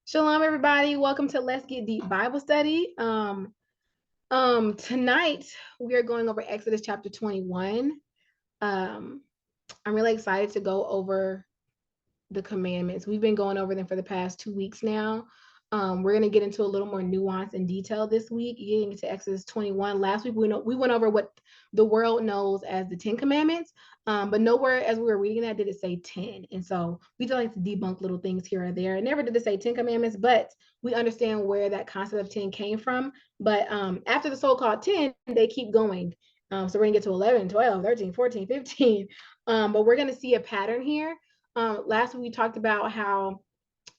Shalom, everybody. Welcome to Let's Get Deep Bible Study. Tonight we are going over Exodus chapter 21. I'm really excited to go over the commandments. We've been going over them for the past 2 weeks now. We're going to get into a little more nuance and detail this week, getting into Exodus 21. Last week, we went over what the world knows as the 10 Commandments, but nowhere as we were reading that did it say 10. And so we don't like to debunk little things here or there. It never did it say 10 Commandments, but we understand where that concept of 10 came from. But after the so-called 10, they keep going. So we're going to get to 11, 12, 13, 14, 15. But we're going to see a pattern here. Last week we talked about how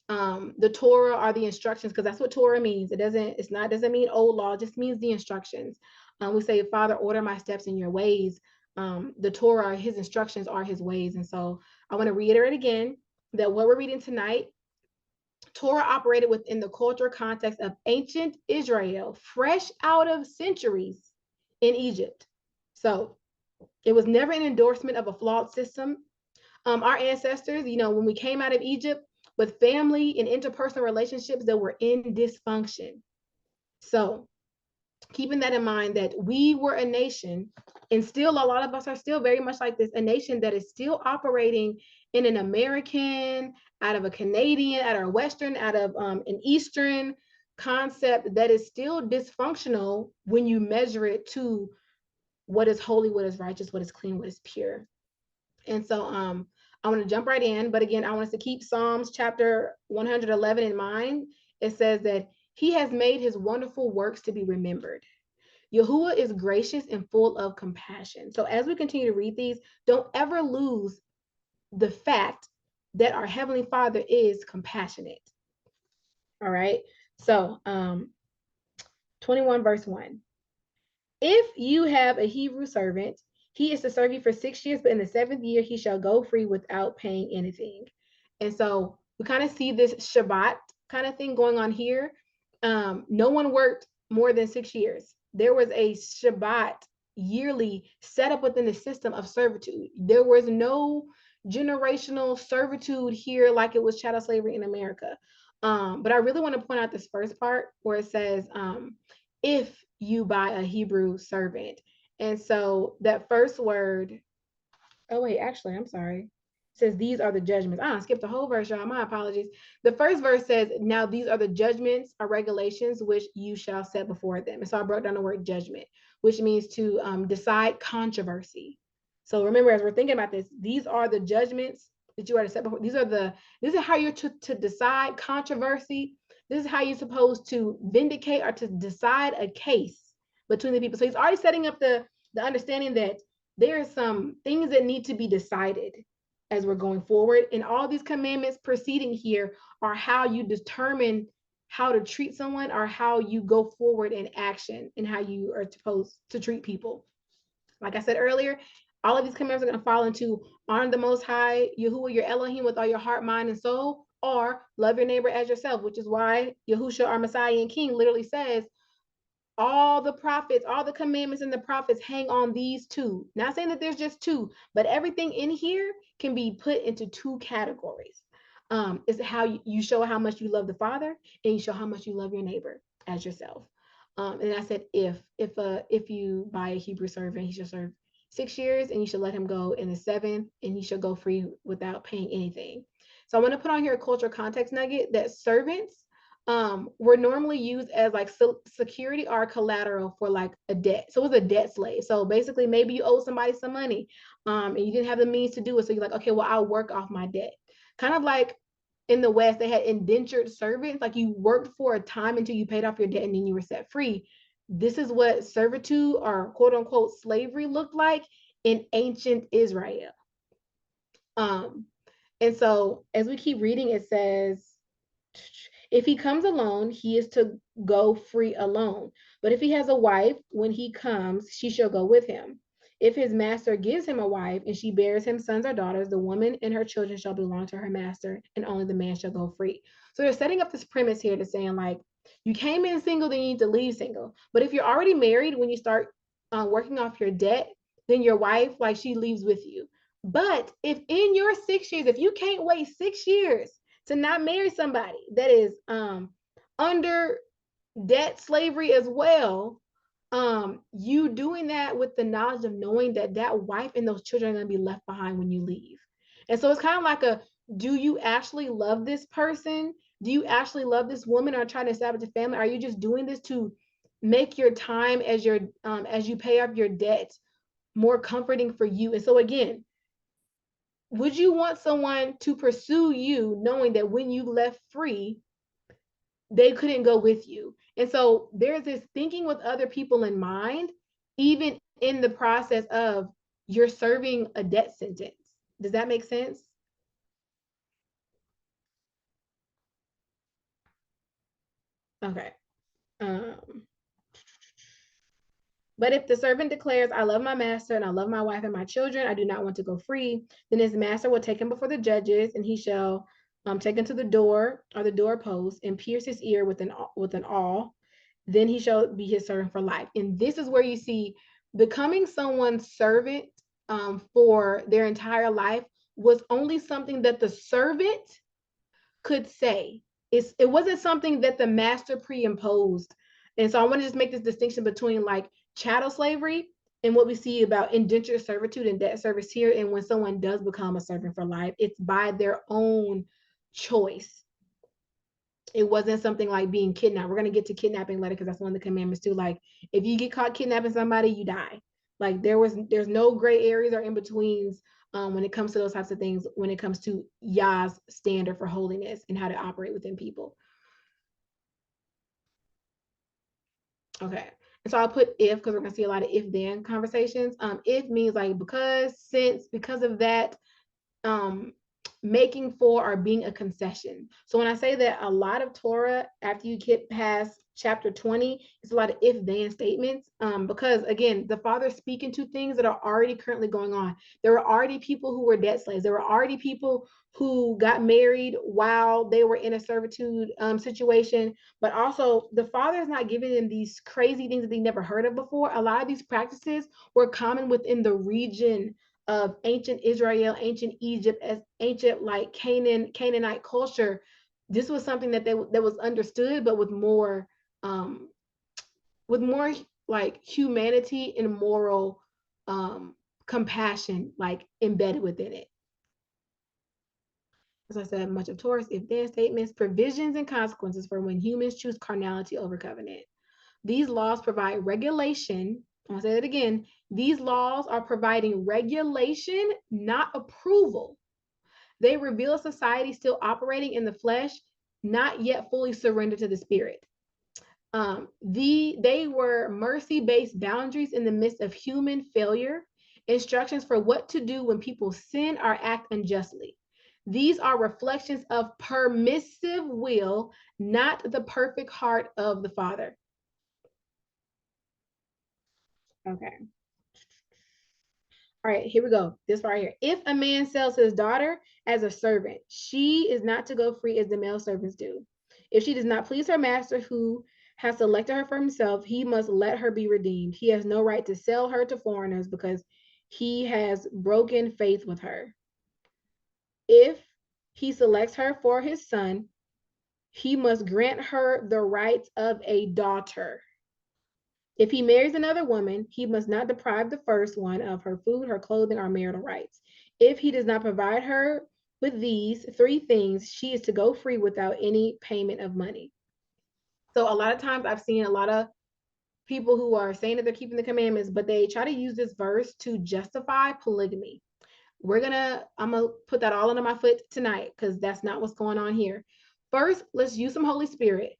the Torah are the instructions, because that's what Torah means. Doesn't mean old law, it just means the instructions. We say, Father, order my steps in your ways. The Torah, his instructions are his ways. And so I want to reiterate again that what we're reading tonight, Torah operated within the cultural context of ancient Israel, fresh out of centuries in Egypt. So it was never an endorsement of a flawed system. Our ancestors, when we came out of Egypt with family and interpersonal relationships that were in dysfunction. So keeping that in mind, that we were a nation, and still a lot of us are still very much like this, a nation that is still operating in an American, out of a Canadian, out of a Western, out of an Eastern concept that is still dysfunctional when you measure it to what is holy, what is righteous, what is clean, what is pure. And so I want to jump right in. But again, I want us to keep Psalms chapter 111 in mind. It says that he has made his wonderful works to be remembered. Yahuwah is gracious and full of compassion. So as we continue to read these, don't ever lose the fact that our Heavenly Father is compassionate. All right. So 21 verse 1. If you have a Hebrew servant, he is to serve you for 6 years, but in the seventh year, he shall go free without paying anything. And so we kind of see this Shabbat kind of thing going on here. No one worked more than 6 years. There was a Shabbat yearly set up within the system of servitude. There was no generational servitude here like it was chattel slavery in America. But I really want to point out this first part where it says, if you buy a Hebrew servant. And so that first word, oh wait, actually, I'm sorry. It says these are the judgments. I skipped the whole verse, y'all. My apologies. The first verse says, now these are the judgments or regulations which you shall set before them. And so I broke down the word judgment, which means to decide controversy. So remember, as we're thinking about this, these are the judgments that you are to set before. This is how you're to decide controversy. This is how you're supposed to vindicate or to decide a case between the people. So he's already setting up the understanding that there are some things that need to be decided as we're going forward. And all these commandments preceding here are how you determine how to treat someone or how you go forward in action and how you are supposed to treat people. Like I said earlier, all of these commandments are going to fall into honor the Most High, Yahuwah, your Elohim, with all your heart, mind, and soul, or love your neighbor as yourself, which is why Yahushua, our Messiah and King, literally says, all the prophets, all the commandments and the prophets hang on these two. Not saying that there's just two, but everything in here can be put into two categories. It's how you show how much you love the Father, and you show how much you love your neighbor as yourself. And I said, if you buy a Hebrew servant, he shall serve 6 years, and you should let him go in the seventh, and he shall go free without paying anything. So I want to put on here a cultural context nugget that servants were normally used as like security or collateral for like a debt. So it was a debt slave. So basically, maybe you owe somebody some money, and you didn't have the means to do it. So you're like, okay, well, I'll work off my debt. Kind of like in the West, they had indentured servants. Like you worked for a time until you paid off your debt and then you were set free. This is what servitude or quote unquote slavery looked like in ancient Israel. And so as we keep reading, it says, if he comes alone, he is to go free alone. But if he has a wife, when he comes, she shall go with him. If his master gives him a wife and she bears him sons or daughters, the woman and her children shall belong to her master, and only the man shall go free. So they're setting up this premise here to saying, like, you came in single, then you need to leave single. But if you're already married, when you start working off your debt, then your wife, like, she leaves with you. But if in your 6 years, if you can't wait 6 years to not marry somebody that is under debt slavery as well. You doing that with the knowledge of knowing that that wife and those children are going to be left behind when you leave. And so it's kind of like a, do you actually love this person? Do you actually love this woman, or trying to establish a family? Are you just doing this to make your time as you pay off your debt more comforting for you? And so again, would you want someone to pursue you knowing that when you left free, they couldn't go with you? And so there's this thinking with other people in mind, even in the process of you're serving a debt sentence. Does that make sense? Okay. Um, but if the servant declares, I love my master and I love my wife and my children, I do not want to go free, then his master will take him before the judges, and he shall take him to the door or the doorpost and pierce his ear with an awl. Then he shall be his servant for life. And this is where you see becoming someone's servant for their entire life was only something that the servant could say. It wasn't something that the master pre-imposed. And so I want to just make this distinction between like chattel slavery and what we see about indentured servitude and debt service here. And when someone does become a servant for life, it's by their own choice. It wasn't something like being kidnapped. We're going to get to kidnapping later because that's one of the commandments too. Like if you get caught kidnapping somebody, you die. Like there's no gray areas or in betweens when it comes to those types of things, when it comes to Yah's standard for holiness and how to operate within people. Okay. And so I'll put if, because we're gonna see a lot of if then conversations. If means like because, since, because of that, um making for or being a concession. So when I say that a lot of Torah, after you get past chapter 20, it's a lot of if then statements, because again, the Father speaking to things that are already currently going on. There were already people who were debt slaves. There were already people who got married while they were in a servitude situation. But also the Father is not giving them these crazy things that they never heard of before. A lot of these practices were common within the region of ancient Israel, ancient Egypt, as ancient like Canaanite culture. This was something that that was understood, but um, with more like humanity and moral compassion like embedded within it. As I said, much of Torah's if then statements, provisions and consequences for when humans choose carnality over covenant. These laws provide regulation. I'll say that again. These laws are providing regulation, not approval. They reveal a society still operating in the flesh, not yet fully surrendered to the spirit. They were mercy-based boundaries in the midst of human failure, instructions for what to do when people sin or act unjustly. These are reflections of permissive will, not the perfect heart of the Father. Okay. All right, here we go. This right here. If a man sells his daughter as a servant, she is not to go free as the male servants do. If she does not please her master who has selected her for himself, he must let her be redeemed. He has no right to sell her to foreigners because he has broken faith with her. If he selects her for his son, he must grant her the rights of a daughter. If he marries another woman, he must not deprive the first one of her food, her clothing, or marital rights. If he does not provide her with these three things, she is to go free without any payment of money. So a lot of times I've seen a lot of people who are saying that they're keeping the commandments, but they try to use this verse to justify polygamy. I'm gonna put that all under my foot tonight because that's not what's going on here. First, let's use some Holy Spirit.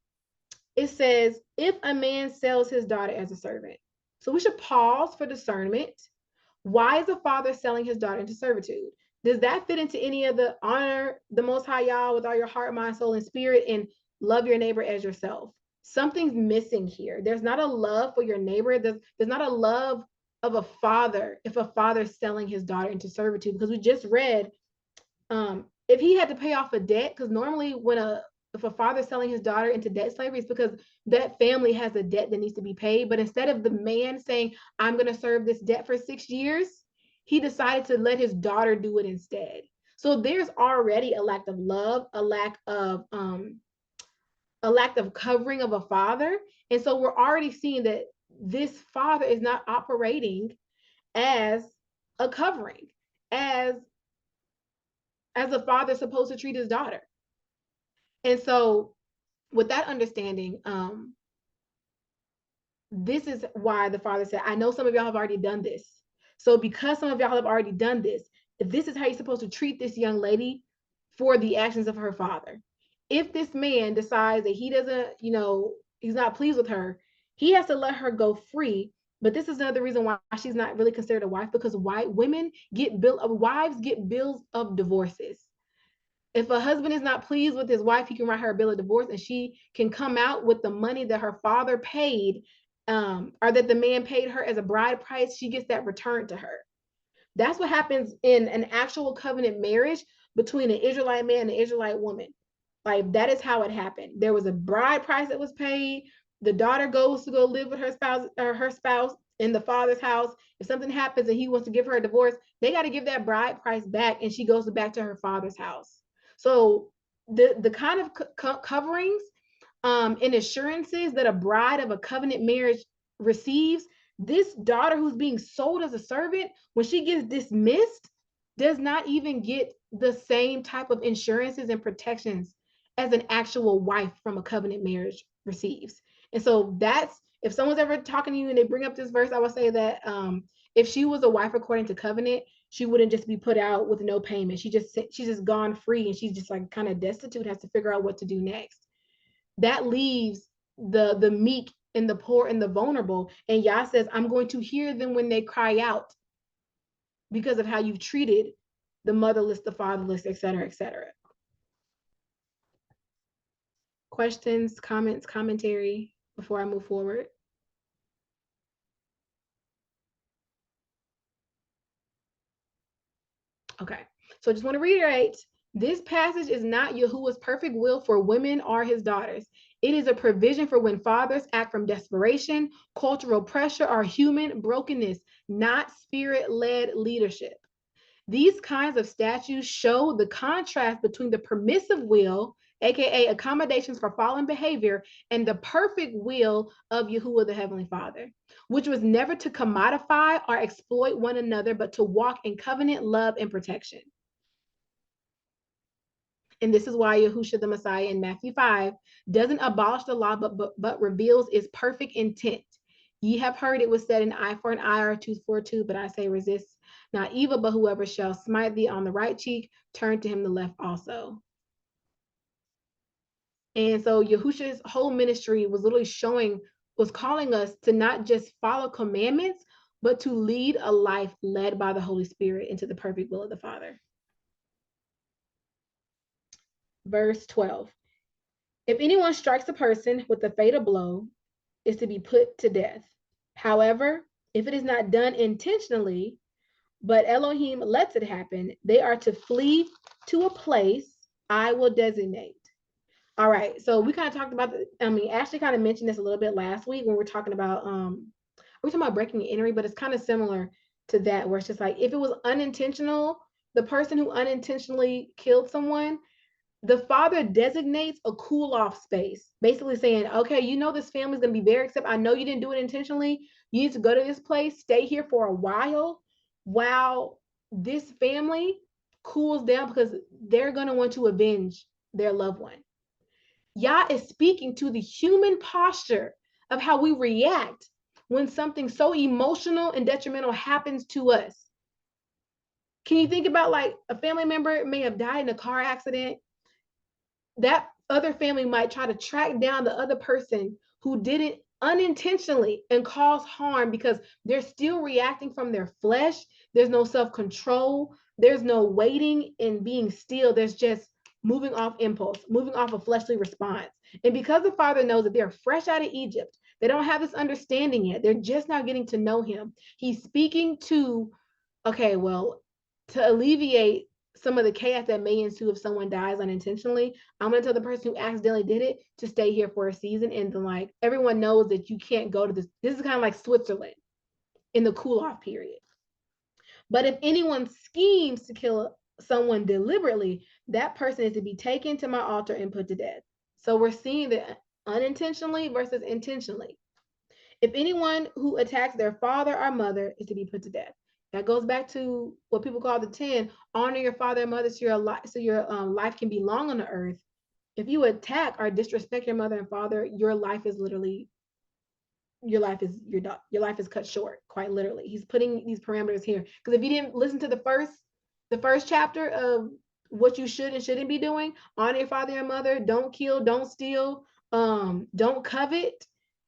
It says, if a man sells his daughter as a servant. So we should pause for discernment. Why is the father selling his daughter into servitude? Does that fit into any of the honor the Most High Yah with all your heart, mind, soul, and spirit, and love your neighbor as yourself? Something's missing here. There's not a love for your neighbor. There's not a love of a father if a father's selling his daughter into servitude, because we just read if he had to pay off a debt, because normally if a father's selling his daughter into debt slavery, it's because that family has a debt that needs to be paid. But instead of the man saying, I'm going to serve this debt for 6 years, he decided to let his daughter do it instead. So there's already a lack of love, a lack of covering of a father. And so we're already seeing that this father is not operating as a covering, as a father supposed to treat his daughter. And so with that understanding, this is why the father said, I know some of y'all have already done this. So because some of y'all have already done this, this is how you're supposed to treat this young lady for the actions of her father. If this man decides that he doesn't, he's not pleased with her, he has to let her go free. But this is another reason why she's not really considered a wife, because wives get bills of divorces. If a husband is not pleased with his wife, he can write her a bill of divorce, and she can come out with the money that her father paid, or that the man paid her as a bride price. She gets that returned to her. That's what happens in an actual covenant marriage between an Israelite man and an Israelite woman. Like, that is how it happened. There was a bride price that was paid. The daughter goes to go live with her spouse in the father's house. If something happens and he wants to give her a divorce, they got to give that bride price back, and she goes back to her father's house. So the kind of coverings and assurances that a bride of a covenant marriage receives, this daughter who's being sold as a servant, when she gets dismissed, does not even get the same type of insurances and protections as an actual wife from a covenant marriage receives. And so that's, if someone's ever talking to you and they bring up this verse, I would say that if she was a wife according to covenant, she wouldn't just be put out with no payment. She's just gone free, and she's just like kind of destitute, has to figure out what to do next. That leaves the meek and the poor and the vulnerable. And Yah says, I'm going to hear them when they cry out because of how you've treated the motherless, the fatherless, et cetera, et cetera. Questions, comments, commentary before I move forward? Okay, so I just want to reiterate, this passage is not Yahuwah's perfect will for women or his daughters. It is a provision for when fathers act from desperation, cultural pressure, or human brokenness, not spirit-led leadership. These kinds of statutes show the contrast between the permissive will, aka accommodations for fallen behavior, and the perfect will of Yahuwah the Heavenly Father, which was never to commodify or exploit one another, but to walk in covenant love and protection. And this is why Yahusha the Messiah in Matthew 5 doesn't abolish the law, but reveals its perfect intent. Ye have heard it was said, an eye for an eye, or a tooth for a tooth, but I say resist not evil, but whoever shall smite thee on the right cheek, turn to him the left also. And so Yahusha's whole ministry was literally was calling us to not just follow commandments, but to lead a life led by the Holy Spirit into the perfect will of the Father. Verse 12. If anyone strikes a person with a fatal blow, is to be put to death. However, if it is not done intentionally, but Elohim lets it happen, they are to flee to a place I will designate. All right, so we kind of talked about, Ashley kind of mentioned this a little bit last week when we're talking about, breaking and entering, but it's kind of similar to that, where it's just like, if it was unintentional, the person who unintentionally killed someone, the father designates a cool off space, basically saying, okay, this family's going to be very upset. I know you didn't do it intentionally. You need to go to this place, stay here for a while this family cools down, because they're going to want to avenge their loved one. Yah is speaking to the human posture of how we react when something so emotional and detrimental happens to us. Can you think about, like, a family member may have died in a car accident? That other family might try to track down the other person who did it unintentionally and cause harm, because they're still reacting from their flesh. There's no self-control. There's no waiting and being still. There's just moving off impulse, moving off a fleshly response. And because the father knows that they're fresh out of Egypt, they don't have this understanding yet. They're just now getting to know him. He's speaking to, okay, well, to alleviate some of the chaos that may ensue if someone dies unintentionally, I'm going to tell the person who accidentally did it to stay here for a season. And then, like, everyone knows that you can't go to this. This is kind of like Switzerland in the cool off period. But if anyone schemes to kill someone deliberately, that person is to be taken to my altar and put to death. So we're seeing that unintentionally versus intentionally. If anyone who attacks their father or mother is to be put to death. That goes back to what people call the 10. Honor your father and mother so your life can be long on the earth. If you attack or disrespect your mother and father, your life is your life is cut short, quite literally. He's putting these parameters here because if you didn't listen to the first chapter of what you should and shouldn't be doing, honor your father and mother, don't kill, don't steal, don't covet.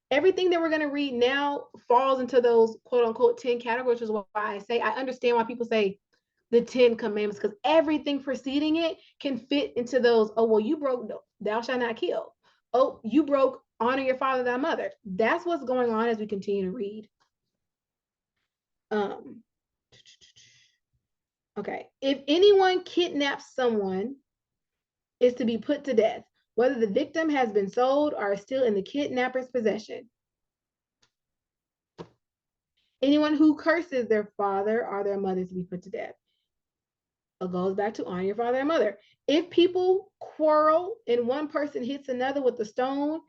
Everything that we're going to read now falls into those quote unquote 10 categories, which is why I say I understand why people say the 10 commandments, because everything preceding it can fit into those. Oh, well, you broke thou shalt not kill. Oh, you broke honor your father, thy mother. That's what's going on as we continue to read. Um, okay. If anyone kidnaps someone, is to be put to death, whether the victim has been sold or is still in the kidnapper's possession. Anyone who curses their father or their mother is to be put to death. It goes back to honor your father and mother. If people quarrel and one person hits another with a stone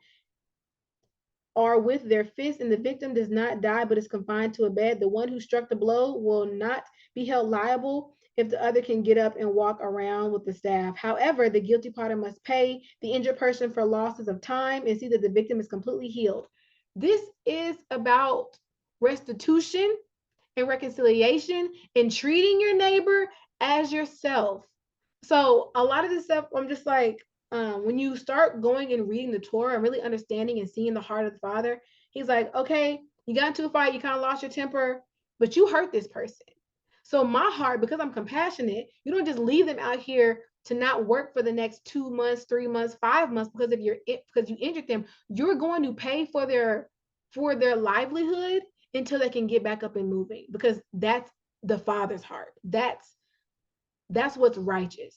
or with their fist and the victim does not die but is confined to a bed, the one who struck the blow will not be held liable if the other can get up and walk around with the staff. However, the guilty party must pay the injured person for losses of time and see that the victim is completely healed. This is about restitution and reconciliation and treating your neighbor as yourself. So a lot of this stuff, I'm just like, when you start going and reading the Torah and really understanding and seeing the heart of the Father, he's like, okay, you got into a fight, you kind of lost your temper, but you hurt this person. So my heart, because I'm compassionate, you don't just leave them out here to not work for the next 2 months, 3 months, 5 months because you injured them. You're going to pay for their livelihood until they can get back up and moving, because that's the Father's heart. That's what's righteous.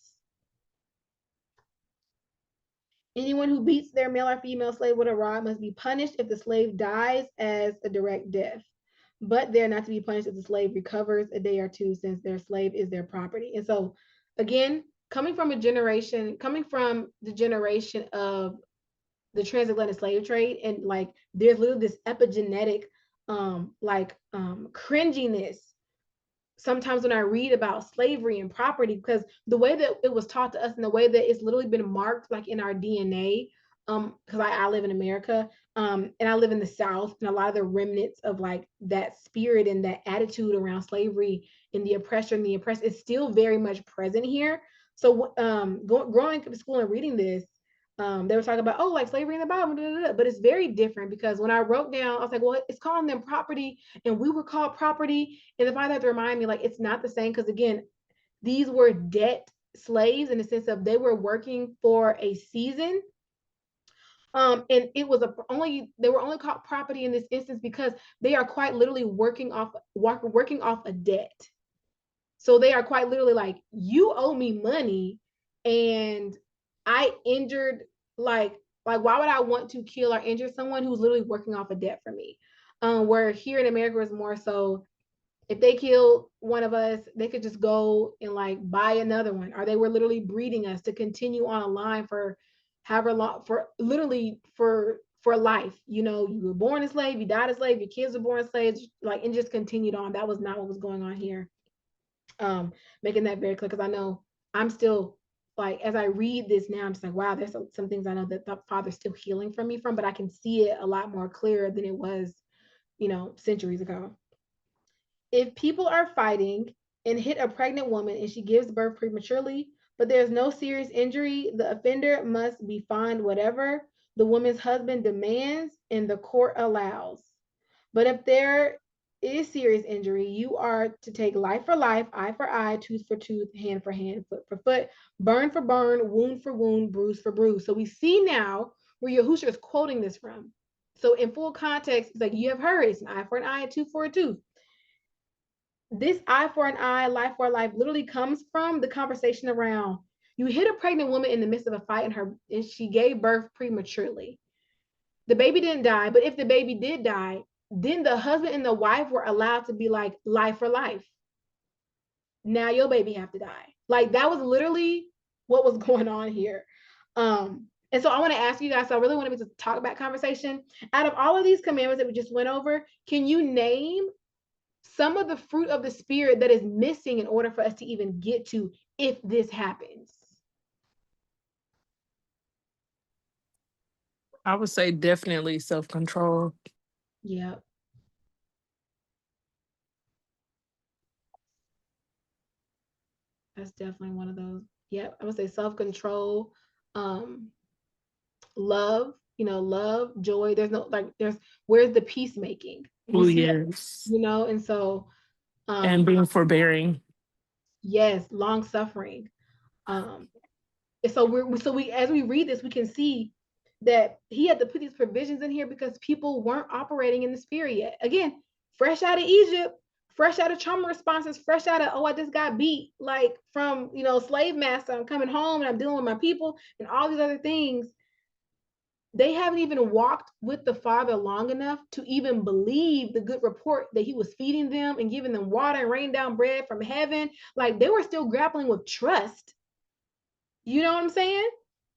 Anyone who beats their male or female slave with a rod must be punished if the slave dies as a direct death. But they're not to be punished if the slave recovers a day or two, since their slave is their property. And so, again, coming from the generation of the transatlantic slave trade, and like there's literally this epigenetic cringiness sometimes when I read about slavery and property, because the way that it was taught to us and the way that it's literally been marked like in our DNA, because I live in America, and I live in the South, and a lot of the remnants of like that spirit and that attitude around slavery and the oppressor and the oppressed is still very much present here. So growing up in school and reading this, they were talking about, oh, like slavery in the Bible, blah, blah, blah. But it's very different, because when I wrote down, I was like, well, it's calling them property and we were called property. And the Father had to remind me, like, it's not the same, because again, these were debt slaves in the sense of they were working for a season. And it was they were only called property in this instance because they are quite literally working off a debt. So they are quite literally like, you owe me money, and I injured, like why would I want to kill or injure someone who's literally working off a debt for me? Where here in America is more so, if they kill one of us, they could just go and like buy another one, or they were literally breeding us to continue on a line for however long, for literally for life. You know, you were born a slave, you died a slave, your kids were born slaves, like, and just continued on. That was not what was going on here. Making that very clear, because I know I'm still, like, as I read this now, I'm just like, wow, there's some things I know that the Father's still healing from me from, but I can see it a lot more clear than it was, centuries ago. If people are fighting and hit a pregnant woman and she gives birth prematurely, but there's no serious injury, the offender must be fined whatever the woman's husband demands and the court allows. But if there is serious injury, you are to take life for life, eye for eye, tooth for tooth, hand for hand, foot for foot, burn for burn, wound for wound, bruise for bruise. So we see now where Yahushua is quoting this from. So in full context, it's like, you have heard, it's an eye for an eye, a tooth for a tooth. This eye for an eye, life for a life literally comes from the conversation around, you hit a pregnant woman in the midst of a fight and she gave birth prematurely. The baby didn't die, but if the baby did die, then the husband and the wife were allowed to be like, life for life. Now your baby have to die. Like that was literally what was going on here. And so I want to ask you guys, so I really want to talk about conversation. Out of all of these commandments that we just went over, can you name some of the fruit of the spirit that is missing in order for us to even get to if this happens? I would say definitely self-control. Yeah. That's definitely one of those. Yep. I would say self-control, um, love, love, joy. There's no like where's the peacemaking? You Oh, see, yes. and so And being forbearing. yes, long suffering. Um, and so we as we read this, we can see that he had to put these provisions in here because people weren't operating in the spirit yet. Again, fresh out of Egypt, fresh out of trauma responses, fresh out of, oh, I just got beat, like from slave master. I'm coming home and I'm dealing with my people and all these other things. They haven't even walked with the Father long enough to even believe the good report that he was feeding them and giving them water and raining down bread from heaven. Like they were still grappling with trust. You know what I'm saying?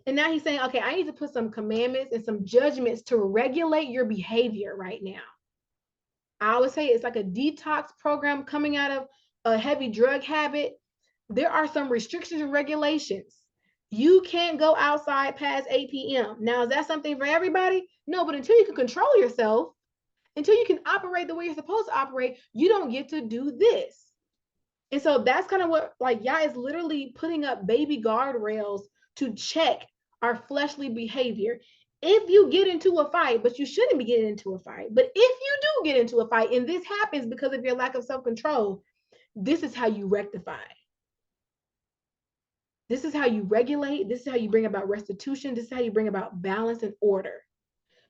And now he's saying, okay, I need to put some commandments and some judgments to regulate your behavior right now. I would say it's like a detox program coming out of a heavy drug habit. There are some restrictions and regulations. You can't go outside past 8 p.m. Now, is that something for everybody? No, but until you can control yourself, until you can operate the way you're supposed to operate, you don't get to do this. And so that's kind of what, like, Yah is literally putting up baby guardrails to check our fleshly behavior. If you get into a fight, but you shouldn't be getting into a fight, but if you do get into a fight and this happens because of your lack of self-control, this is how you rectify. This is how you regulate. This is how you bring about restitution. This is how you bring about balance and order.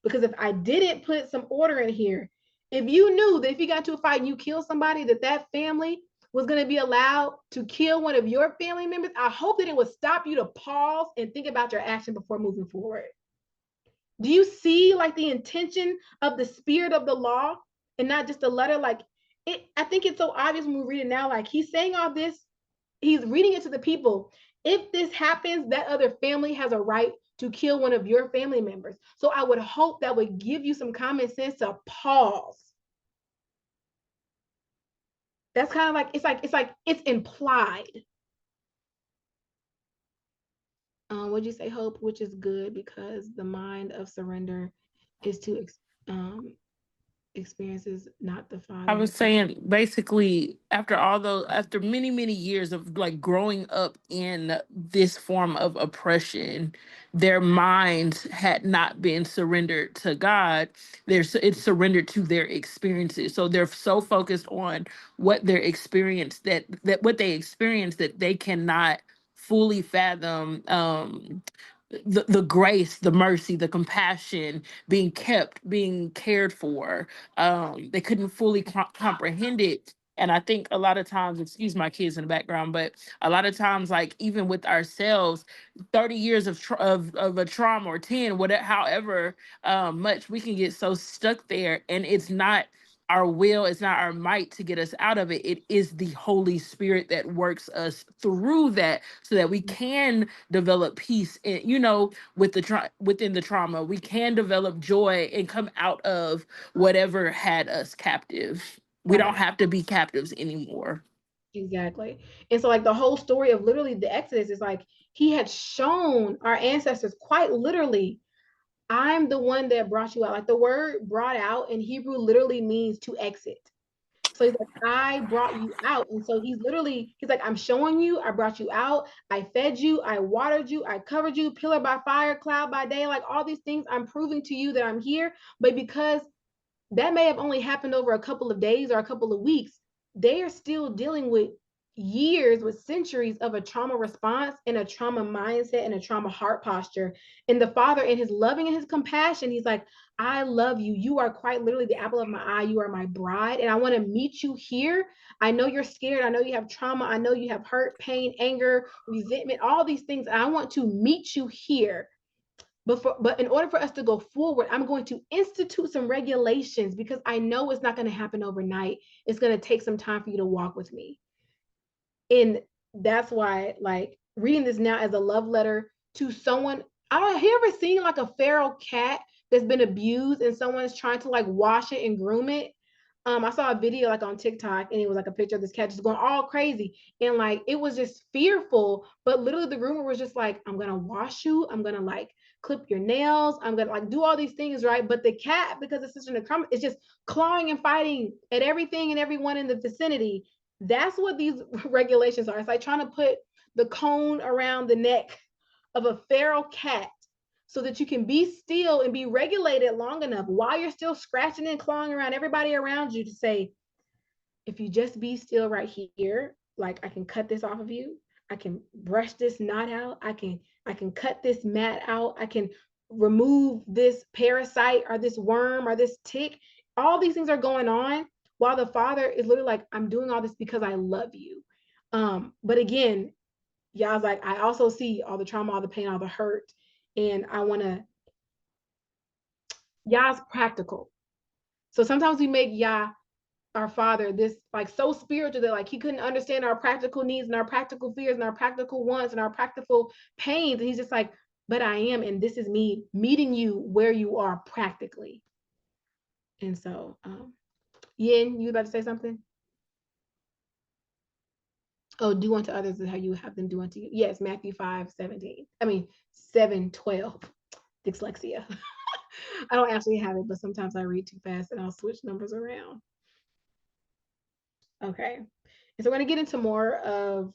Because if I didn't put some order in here, if you knew that if you got into a fight and you kill somebody, that family was going to be allowed to kill one of your family members, I hope that it would stop you to pause and think about your action before moving forward. Do you see like the intention of the spirit of the law and not just the letter? Like it, I think it's so obvious when we read it now. Like he's saying all this, he's reading it to the people. If this happens, that other family has a right to kill one of your family members. So I would hope that would give you some common sense to pause. That's kind of like it's implied. What'd you say, Hope? Which is good because the mind of surrender is to experiences, not the I Father. was saying basically after many, many years of like growing up in this form of oppression, their minds had not been surrendered to God. It's surrendered to their experiences. So they're so focused on what their experience that what they experience that they cannot fully fathom the grace, the mercy, the compassion, being kept, being cared for. They couldn't fully comprehend it. And I think a lot of times, excuse my kids in the background, but a lot of times, like even with ourselves, 30 years of a trauma or 10, whatever, however much we can get so stuck there, and it's not our will, it's not our might to get us out of it. It is the Holy Spirit that works us through that so that we can develop peace in, with within the trauma. We can develop joy and come out of whatever had us captive. We don't Right. have to be captives anymore. Exactly. And so like the whole story of literally the Exodus is like he had shown our ancestors quite literally, I'm the one that brought you out. Like the word brought out in Hebrew literally means to exit. So he's like, I brought you out. And so he's like, I'm showing you, I brought you out, I fed you, I watered you, I covered you, pillar by fire, cloud by day, like all these things, I'm proving to you that I'm here. But because that may have only happened over a couple of days or a couple of weeks, they are still dealing with years, with centuries of a trauma response and a trauma mindset and a trauma heart posture. And the Father, in his loving and his compassion, he's like, I love you. You are quite literally the apple of my eye. You are my bride. And I want to meet you here. I know you're scared. I know you have trauma. I know you have hurt, pain, anger, resentment, all these things. And I want to meet you here. But in order for us to go forward, I'm going to institute some regulations because I know it's not going to happen overnight. It's going to take some time for you to walk with me. And that's why, like, reading this now as a love letter to someone. I don't. Have you ever seen like a feral cat that's been abused and someone's trying to like wash it and groom it? I saw a video like on TikTok and it was like a picture of this cat just going all crazy and like it was just fearful. But literally the groomer was just like, I'm gonna wash you, I'm gonna like clip your nails, I'm gonna like do all these things, right? But the cat, because it's such an it's just clawing and fighting at everything and everyone in the vicinity. That's what these regulations are. It's like trying to put the cone around the neck of a feral cat so that you can be still and be regulated long enough while you're still scratching and clawing around everybody around you to say, if you just be still right here, like I can cut this off of you. I can brush this knot out. I can cut this mat out. I can remove this parasite or this worm or this tick. All these things are going on while the father is literally like, I'm doing all this because I love you. But again, Yah's like, I also see all the trauma, all the pain, all the hurt, and I want to. Yah's practical. So sometimes we make Yah, our father, this like so spiritual that like he couldn't understand our practical needs and our practical fears and our practical wants and our practical pains. And he's just like, but I am, and this is me meeting you where you are practically. And so, Yin, you about to say something? Oh, do unto others as how you have them do unto you. Yes, Matthew 5:17. I mean 7:12. Dyslexia. I don't actually have it, but sometimes I read too fast and I'll switch numbers around. Okay. And so we're going to get into more of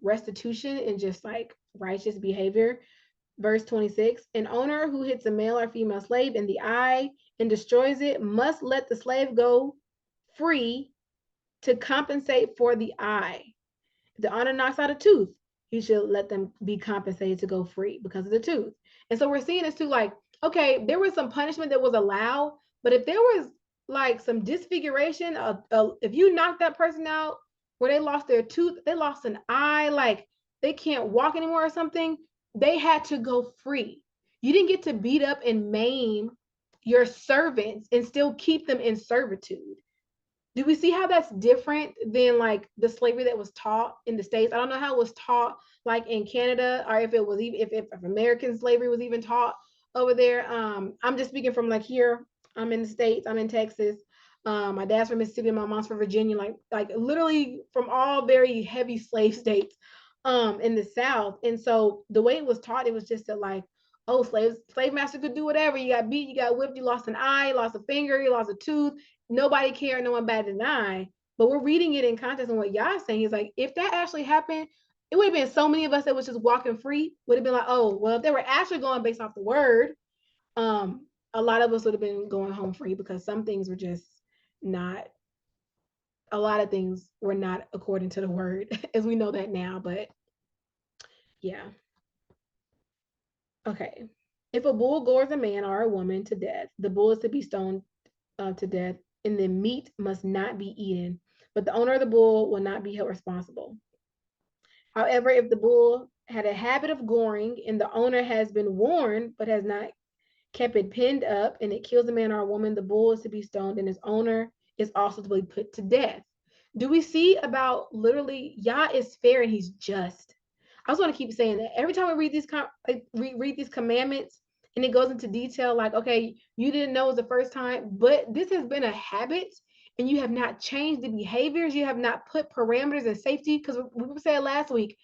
restitution and just like righteous behavior. Verse 26, an owner who hits a male or female slave in the eye and destroys it must let the slave go free to compensate for the eye. If the owner knocks out a tooth, he should let them be compensated to go free because of the tooth. And so we're seeing this too, like, okay, there was some punishment that was allowed, but if there was like some disfiguration, if you knocked that person out where they lost their tooth, they lost an eye, like they can't walk anymore or something, they had to go free. You didn't get to beat up and maim your servants and still keep them in servitude. Do we see how that's different than like the slavery that was taught in the States? I don't know how it was taught like in Canada, or if it was even if American slavery was even taught over there. I'm just speaking from like here. I'm in the States, I'm in Texas. My dad's from Mississippi, my mom's from Virginia, like literally from all very heavy slave states in the South. And so the way it was taught, it was just that like, oh, slave master could do whatever. You got beat, you got whipped, you lost an eye, you lost a finger, you lost a tooth. Nobody cared, no one batted an eye. But we're reading it in context and what Yah's saying is like, if that actually happened, it would have been so many of us that was just walking free, would have been like, oh, well, if they were actually going based off the word, a lot of us would have been going home free because some things were just not, a lot of things were not according to the word as we know that now. But yeah. Okay. If a bull gores a man or a woman to death, the bull is to be stoned to death, and the meat must not be eaten, but the owner of the bull will not be held responsible. However, if the bull had a habit of goring and the owner has been warned but has not kept it pinned up and it kills a man or a woman, the bull is to be stoned and his owner is also to be put to death. Do we see about literally Yah is fair and he's just? I just want to keep saying that every time we read these commandments and it goes into detail, like, okay, you didn't know it was the first time, but this has been a habit and you have not changed the behaviors, you have not put parameters and safety, because we said last week,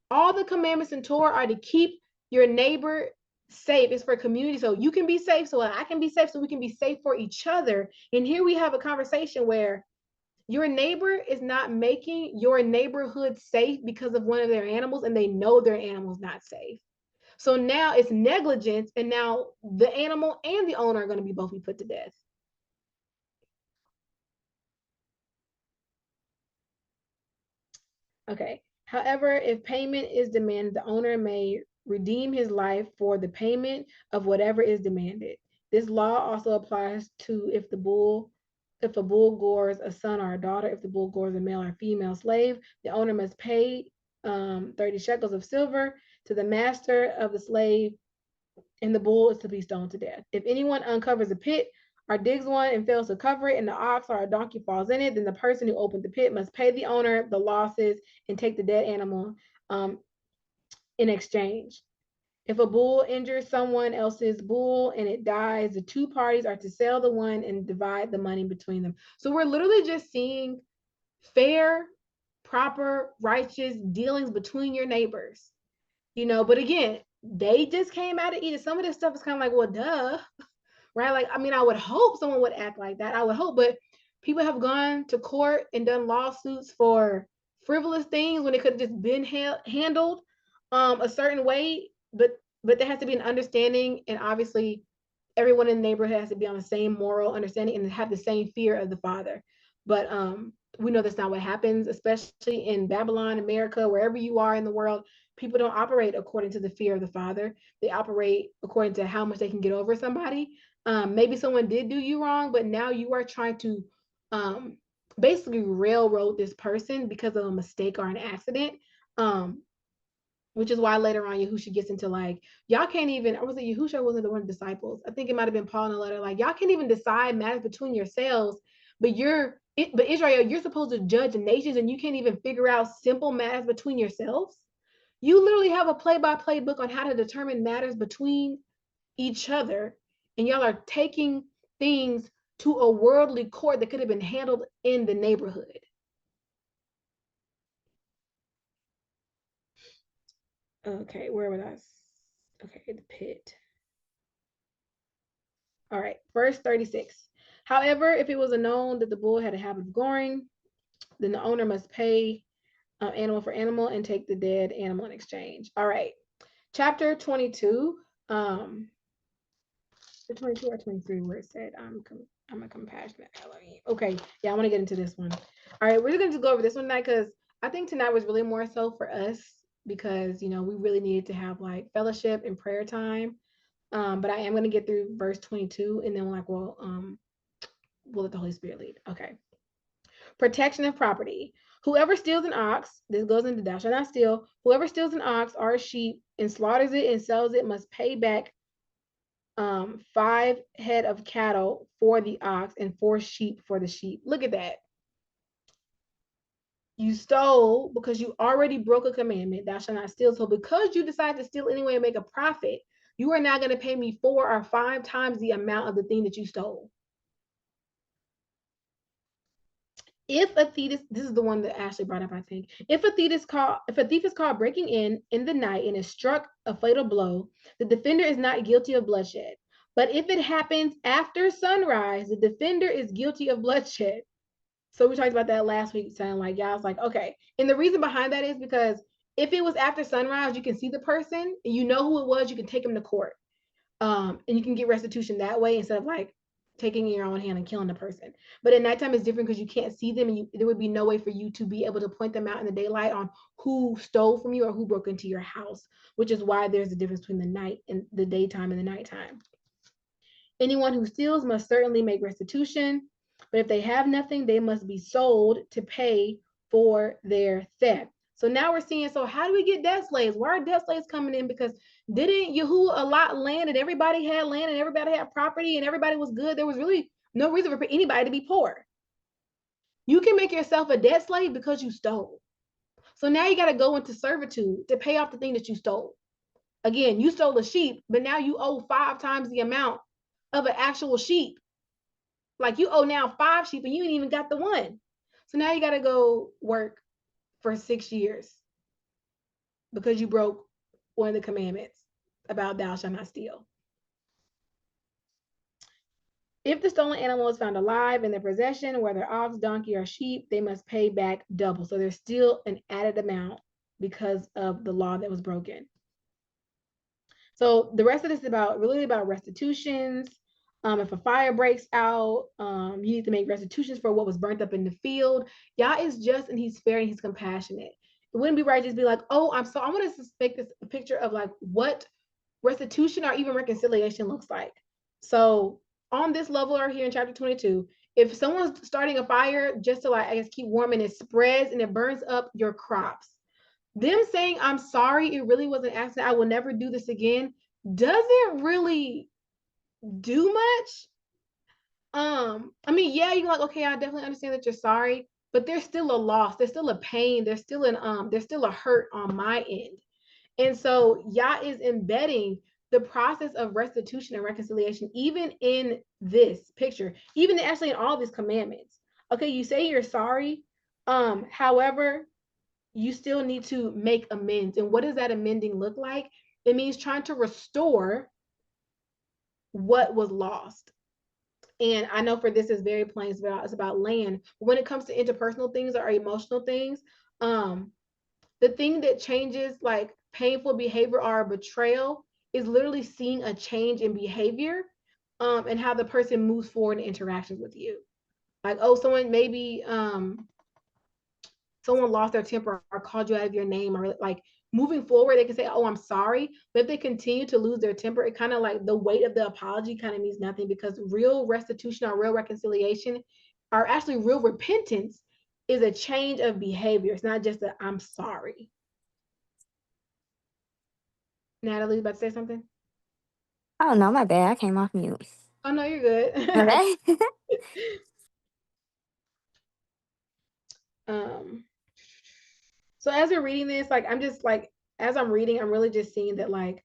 all the commandments in Torah are to keep your neighbor safe. It's for community, so you can be safe, so I can be safe, so we can be safe for each other. And here we have a conversation where your neighbor is not making your neighborhood safe because of one of their animals, and they know their animal's not safe. So now it's negligence, and now the animal and the owner are going to be both be put to death. Okay. However, if payment is demanded, the owner may redeem his life for the payment of whatever is demanded. This law also applies to if a bull gores a son or a daughter, if the bull gores a male or female slave, the owner must pay 30 shekels of silver to the master of the slave, and the bull is to be stoned to death. If anyone uncovers a pit or digs one and fails to cover it, and the ox or a donkey falls in it, then the person who opened the pit must pay the owner the losses and take the dead animal in exchange. If a bull injures someone else's bull and it dies, the two parties are to sell the one and divide the money between them. So we're literally just seeing fair, proper, righteous dealings between your neighbors. But again, they just came out of Egypt. Some of this stuff is kind of like, well, duh, right? Like, I mean, I would hope someone would act like that. I would hope, but people have gone to court and done lawsuits for frivolous things when it could have just been handled a certain way. But there has to be an understanding, and obviously, everyone in the neighborhood has to be on the same moral understanding and have the same fear of the Father. But we know that's not what happens, especially in Babylon, America, wherever you are in the world. People don't operate according to the fear of the Father. They operate according to how much they can get over somebody. Maybe someone did do you wrong, but now you are trying to basically railroad this person because of a mistake or an accident. Which is why later on Yahusha gets into like, y'all can't even, I was like, Yahusha wasn't the one of the disciples. I think it might have been Paul in the letter, like, y'all can't even decide matters between yourselves, but Israel, you're supposed to judge nations and you can't even figure out simple matters between yourselves. You literally have a play-by-play book on how to determine matters between each other, and y'all are taking things to a worldly court that could have been handled in the neighborhood. Okay, where was I? Okay, the pit. All right, verse 36. However, if it was known that the bull had a habit of goring, then the owner must pay animal for animal and take the dead animal in exchange. All right, chapter 22. 22 or 23 where it said, I'm a compassionate Elohim. Okay, yeah, I want to get into this one. All right, we're going to go over this one tonight because I think tonight was really more so for us because, we really needed to have like fellowship and prayer time. But I am going to get through verse 22 and then we'll let the Holy Spirit lead. Okay. Protection of property. Whoever steals an ox, this goes into thou shalt not steal. Whoever steals an ox or a sheep and slaughters it and sells it must pay back 5 head of cattle for the ox and 4 sheep for the sheep. Look at that. You stole because you already broke a commandment, thou shalt not steal. So because you decide to steal anyway and make a profit, you are now going to pay me 4 or 5 times the amount of the thing that you stole. If a thief, this is the one that Ashley brought up, I think. If a thief is caught breaking in the night and is struck a fatal blow, the defender is not guilty of bloodshed. But if it happens after sunrise, the defender is guilty of bloodshed. So we talked about that last week, saying like, yeah, I was like, okay. And the reason behind that is because if it was after sunrise, you can see the person and you know who it was, you can take them to court. And you can get restitution that way instead of like taking in your own hand and killing the person. But at nighttime it's different because you can't see them and there would be no way for you to be able to point them out in the daylight on who stole from you or who broke into your house, which is why there's a difference between the night and the daytime and the nighttime. Anyone who steals must certainly make restitution, but if they have nothing, they must be sold to pay for their theft. So now we're seeing, so how do we get debt slaves? Why are debt slaves coming in? Because didn't Yahuwah allot land and everybody had land and everybody had property and everybody was good? There was really no reason for anybody to be poor. You can make yourself a debt slave because you stole. So now you got to go into servitude to pay off the thing that you stole. Again, you stole a sheep, but now you owe 5 times the amount of an actual sheep. Like you owe now 5 sheep and you ain't even got the one. So now you got to go work for 6 years because you broke one of the commandments about thou shalt not steal. If the stolen animal is found alive in their possession, whether ox, donkey, or sheep, they must pay back double. So there's still an added amount because of the law that was broken. So the rest of this is really about restitutions. If a fire breaks out, you need to make restitutions for what was burnt up in the field. Yah is just and he's fair and he's compassionate. It wouldn't be right just be like, oh, I'm so I want to make this a picture of like what restitution or even reconciliation looks like. So on this level or here in chapter 22, if someone's starting a fire just to like, I guess, keep warm and it spreads and it burns up your crops, them saying, I'm sorry, it really was an accident, I will never do this again, doesn't really do much. I mean, yeah, you're like, okay, I definitely understand that you're sorry, but there's still a loss, there's still a pain, there's still a hurt on my end. And so Yah is embedding the process of restitution and reconciliation, even in this picture, even actually in all these commandments. Okay, you say you're sorry. However, you still need to make amends. And what does that amending look like? It means trying to restore what was lost. And I know for this is very plain, it's about land. When it comes to interpersonal things or emotional things, the thing that changes like painful behavior or betrayal is literally seeing a change in behavior, and how the person moves forward in interactions with you. Like, oh, someone lost their temper or called you out of your name, or like moving forward, they can say, oh, I'm sorry. But if they continue to lose their temper, it kind of like the weight of the apology kind of means nothing, because real restitution or real reconciliation, or actually real repentance, is a change of behavior. It's not just a I'm sorry. Natalie, about to say something? Oh no, my bad. I came off mute. Oh no, you're good. Okay. um, so as we're reading this, like I'm just like, as I'm reading, I'm really just seeing that like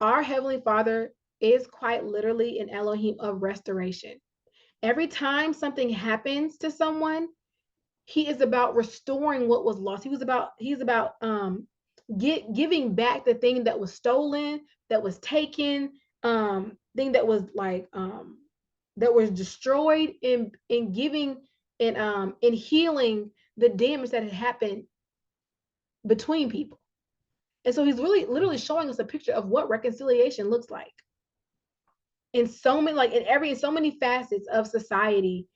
our Heavenly Father is quite literally an Elohim of restoration. Every time something happens to someone, he is about restoring what was lost. He's about giving back the thing that was stolen, that was taken, thing that was like that was destroyed, in giving and in healing the damage that had happened between people. And so he's really literally showing us a picture of what reconciliation looks like in so many, like in so many facets of society.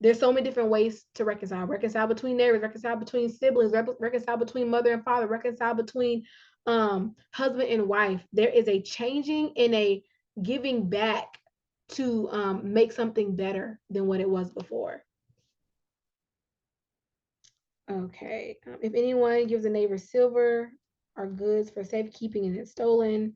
There's so many different ways to reconcile between neighbors, reconcile between siblings, reconcile between mother and father, reconcile between husband and wife. There is a changing and a giving back to make something better than what it was before. Okay, if anyone gives a neighbor silver or goods for safekeeping and it's stolen.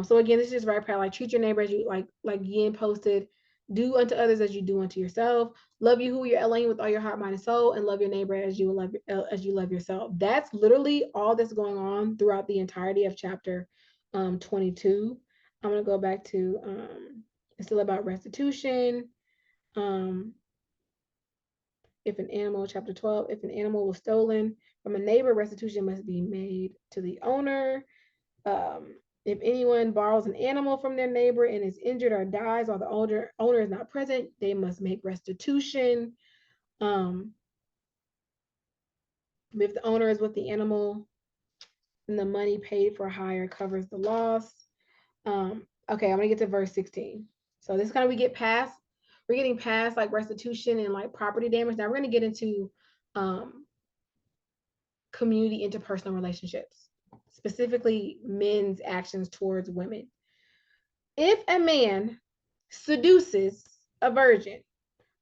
So again, this is just right prayer. Like treat your neighbor as you like Yin posted. Do unto others as you do unto yourself. Love you who you're Elohim with all your heart, mind, and soul, and love your neighbor as you love yourself. That's literally all that's going on throughout the entirety of chapter 22. I'm gonna go back to it's still about restitution. If an animal, chapter 12, if an animal was stolen from a neighbor, restitution must be made to the owner. If anyone borrows an animal from their neighbor and is injured or dies while the owner is not present, they must make restitution. If the owner is with the animal, then the money paid for hire covers the loss. Okay, I'm gonna get to verse 16. So this is kind of we're getting past like restitution and like property damage. Now we're gonna get into community interpersonal relationships, specifically men's actions towards women. If a man seduces a virgin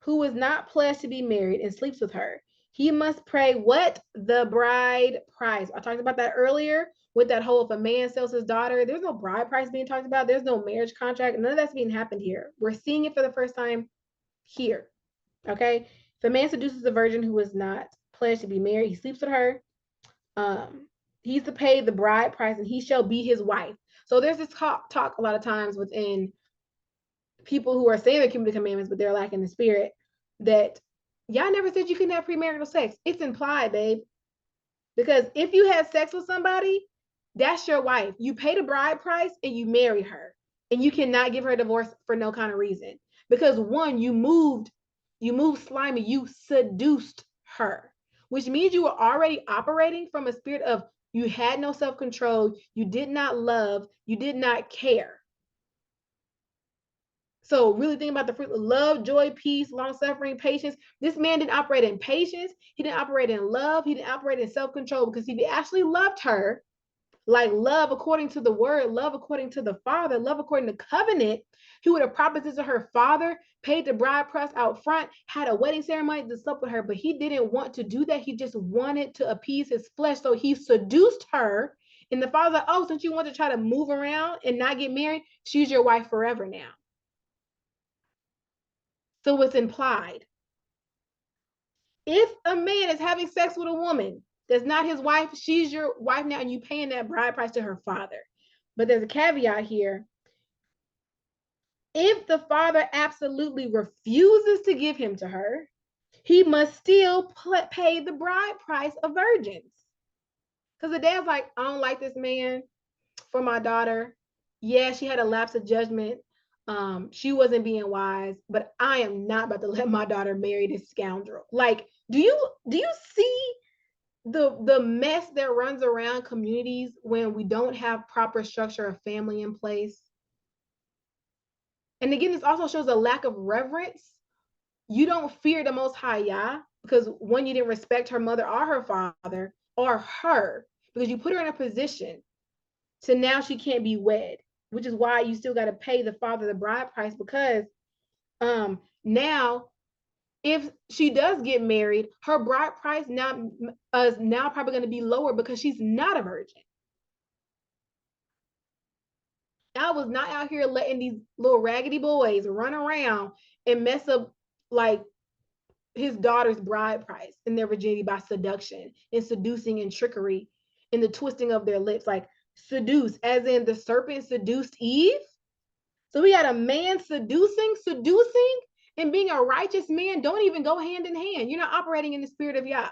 who is not pledged to be married and sleeps with her, he must pay what? The bride price. I talked about that earlier with that whole, if a man sells his daughter, there's no bride price being talked about. There's no marriage contract. None of that's being happened here. We're seeing it for the first time here. Okay. If a man seduces a virgin who is not pledged to be married, he sleeps with her. He's to pay the bride price and he shall be his wife. So there's this talk a lot of times within people who are saying they're keeping the commandments, but they're lacking the spirit, that Yah never said you couldn't have premarital sex. It's implied, babe. Because if you had sex with somebody, that's your wife. You pay the bride price and you marry her. And you cannot give her a divorce for no kind of reason. Because one, you moved slimy, you seduced her, which means you were already operating from a spirit of you had no self-control, you did not love, you did not care. So really think about the fruit of love, joy, peace, long-suffering, patience. This man didn't operate in patience. He didn't operate in love. He didn't operate in self-control, because if he actually loved her, like love according to the word, love according to the Father, love according to covenant, he would have proposed to her father, paid the bride price out front, had a wedding ceremony to sleep with her, but he didn't want to do that. He just wanted to appease his flesh. So he seduced her. And the father's like, oh, since you want to try to move around and not get married, she's your wife forever now. So it's implied. If a man is having sex with a woman that's not his wife, she's your wife now, and you paying that bride price to her father. But there's a caveat here. If the father absolutely refuses to give him to her, he must still pay the bride price of virgins. Because the dad's like, I don't like this man for my daughter. Yeah, she had a lapse of judgment. She wasn't being wise, but I am not about to let my daughter marry this scoundrel. Like, do you see the mess that runs around communities when we don't have proper structure of family in place? And again, this also shows a lack of reverence. You don't fear the Most High Yah because one, you didn't respect her mother or her father or her, because you put her in a position so now she can't be wed, which is why you still got to pay the father the bride price, because now if she does get married, her bride price now is now probably going to be lower because she's not a virgin. I was not out here letting these little raggedy boys run around and mess up like his daughter's bride price in their virginity by seduction and seducing and trickery and the twisting of their lips. Like seduce, as in the serpent seduced Eve. So we got a man seducing, and being a righteous man don't even go hand in hand. You're not operating in the spirit of Yah.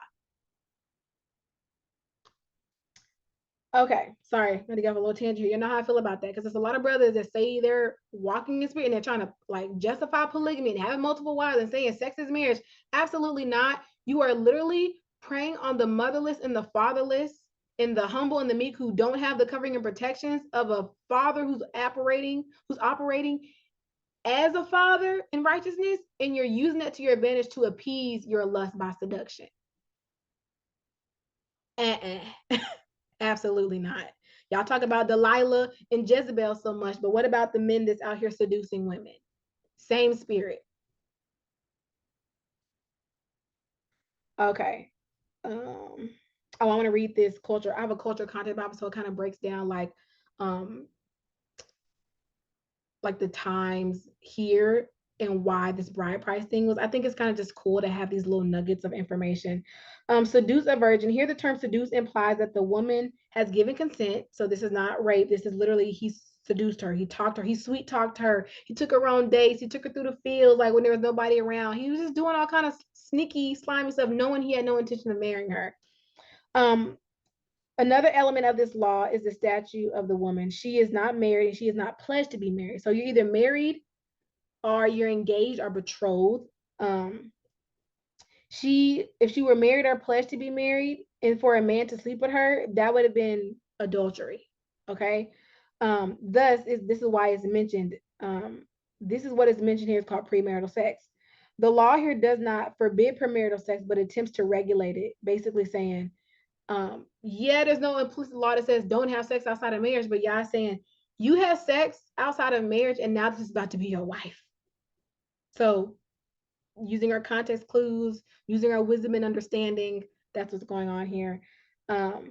Okay, sorry, I'm gonna give a little tangent here. You know how I feel about that, because there's a lot of brothers that say they're walking in spirit and they're trying to like justify polygamy and having multiple wives and saying sex is marriage. Absolutely not. You are literally preying on the motherless and the fatherless and the humble and the meek who don't have the covering and protections of a father who's operating as a father in righteousness, and you're using that to your advantage to appease your lust by seduction. Absolutely not. Y'all talk about Delilah and Jezebel so much, but what about the men that's out here seducing women? Same spirit. Okay. I want to read this culture. I have a culture content Bible, so it kind of breaks down like the times here and why this bride price thing was. I think it's kind of just cool to have these little nuggets of information. Seduce a virgin. Here the term seduce implies that the woman has given consent. So this is not rape. This is literally he seduced her. He talked her. He sweet talked her. He took her on dates. He took her through the fields like when there was nobody around. He was just doing all kind of sneaky, slimy stuff, knowing he had no intention of marrying her. Another element of this law is the statute of the woman. She is not married and she is not pledged to be married. So you're either married or you're engaged or betrothed. If she were married or pledged to be married and for a man to sleep with her, that would have been adultery. Okay. This is why it's mentioned. This is what is mentioned here is called premarital sex. The law here does not forbid premarital sex, but attempts to regulate it, basically saying, yeah, there's no implicit law that says don't have sex outside of marriage, but y'all saying you have sex outside of marriage and now this is about to be your wife. So using our context clues, using our wisdom and understanding, that's what's going on here. The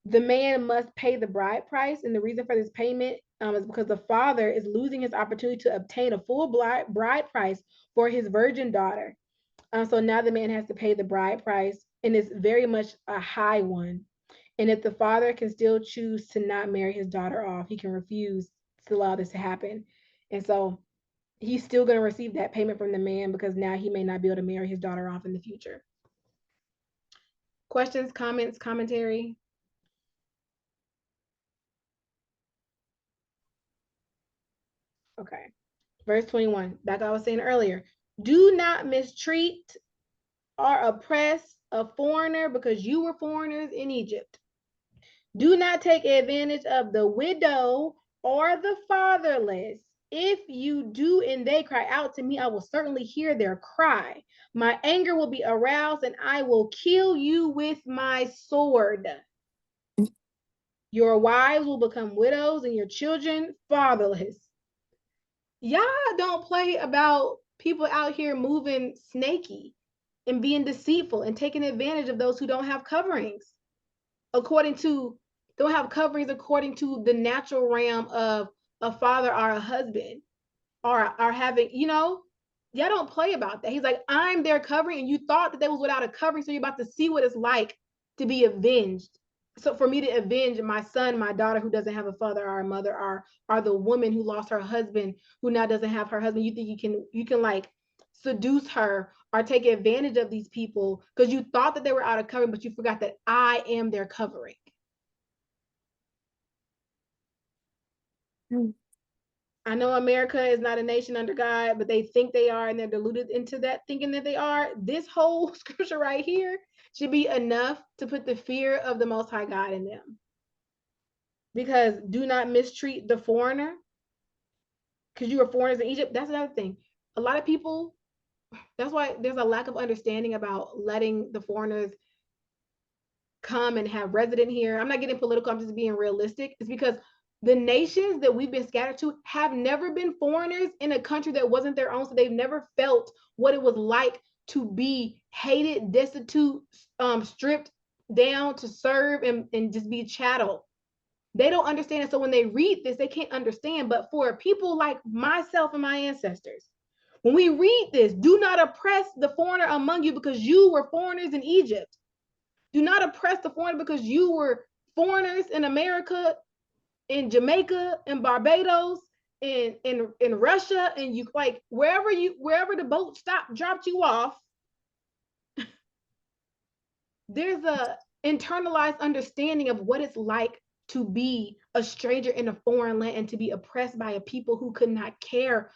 man must pay the bride price, and the reason for this payment is because the father is losing his opportunity to obtain a full bride price for his virgin daughter. So now the man has to pay the bride price, and it's very much a high one. And if the father can still choose to not marry his daughter off, he can refuse to allow this to happen. And so he's still going to receive that payment from the man because now he may not be able to marry his daughter off in the future. Questions, comments, commentary? Okay. Verse 21, like I was saying earlier, do not mistreat or oppress a foreigner because you were foreigners in Egypt. Do not take advantage of the widow or the fatherless. If you do and they cry out to me, I will certainly hear their cry. My anger will be aroused and I will kill you with my sword. Your wives will become widows and your children fatherless. Y'all don't play about people out here moving snaky and being deceitful and taking advantage of those who don't have coverings. Don't have coverings according to the natural realm of a father or a husband or having, Y'all don't play about that. He's like, I'm their covering, and you thought that they was without a covering, so you're about to see what it's like to be avenged. So for me to avenge my son, my daughter who doesn't have a father or a mother, or the woman who lost her husband who now doesn't have her husband, you think you can like seduce her or take advantage of these people because you thought that they were out of covering, but you forgot that I am their covering. Mm. I know America is not a nation under God, but they think they are, and they're deluded into that thinking that they are. This whole scripture right here should be enough to put the fear of the Most High God in them. Because do not mistreat the foreigner, because you were foreigners in Egypt. That's another thing. A lot of people, that's why there's a lack of understanding about letting the foreigners come and have resident here. I'm not getting political, I'm just being realistic. It's because the nations that we've been scattered to have never been foreigners in a country that wasn't their own. So they've never felt what it was like to be hated, destitute, stripped down to serve and just be chattel. They don't understand it. So when they read this, they can't understand. But for people like myself and my ancestors, when we read this, do not oppress the foreigner among you because you were foreigners in Egypt. Do not oppress the foreigner because you were foreigners in America, in Jamaica, in Barbados, in Russia, and you like wherever the boat stopped, dropped you off. There's a internalized understanding of what it's like to be a stranger in a foreign land and to be oppressed by a people who could not care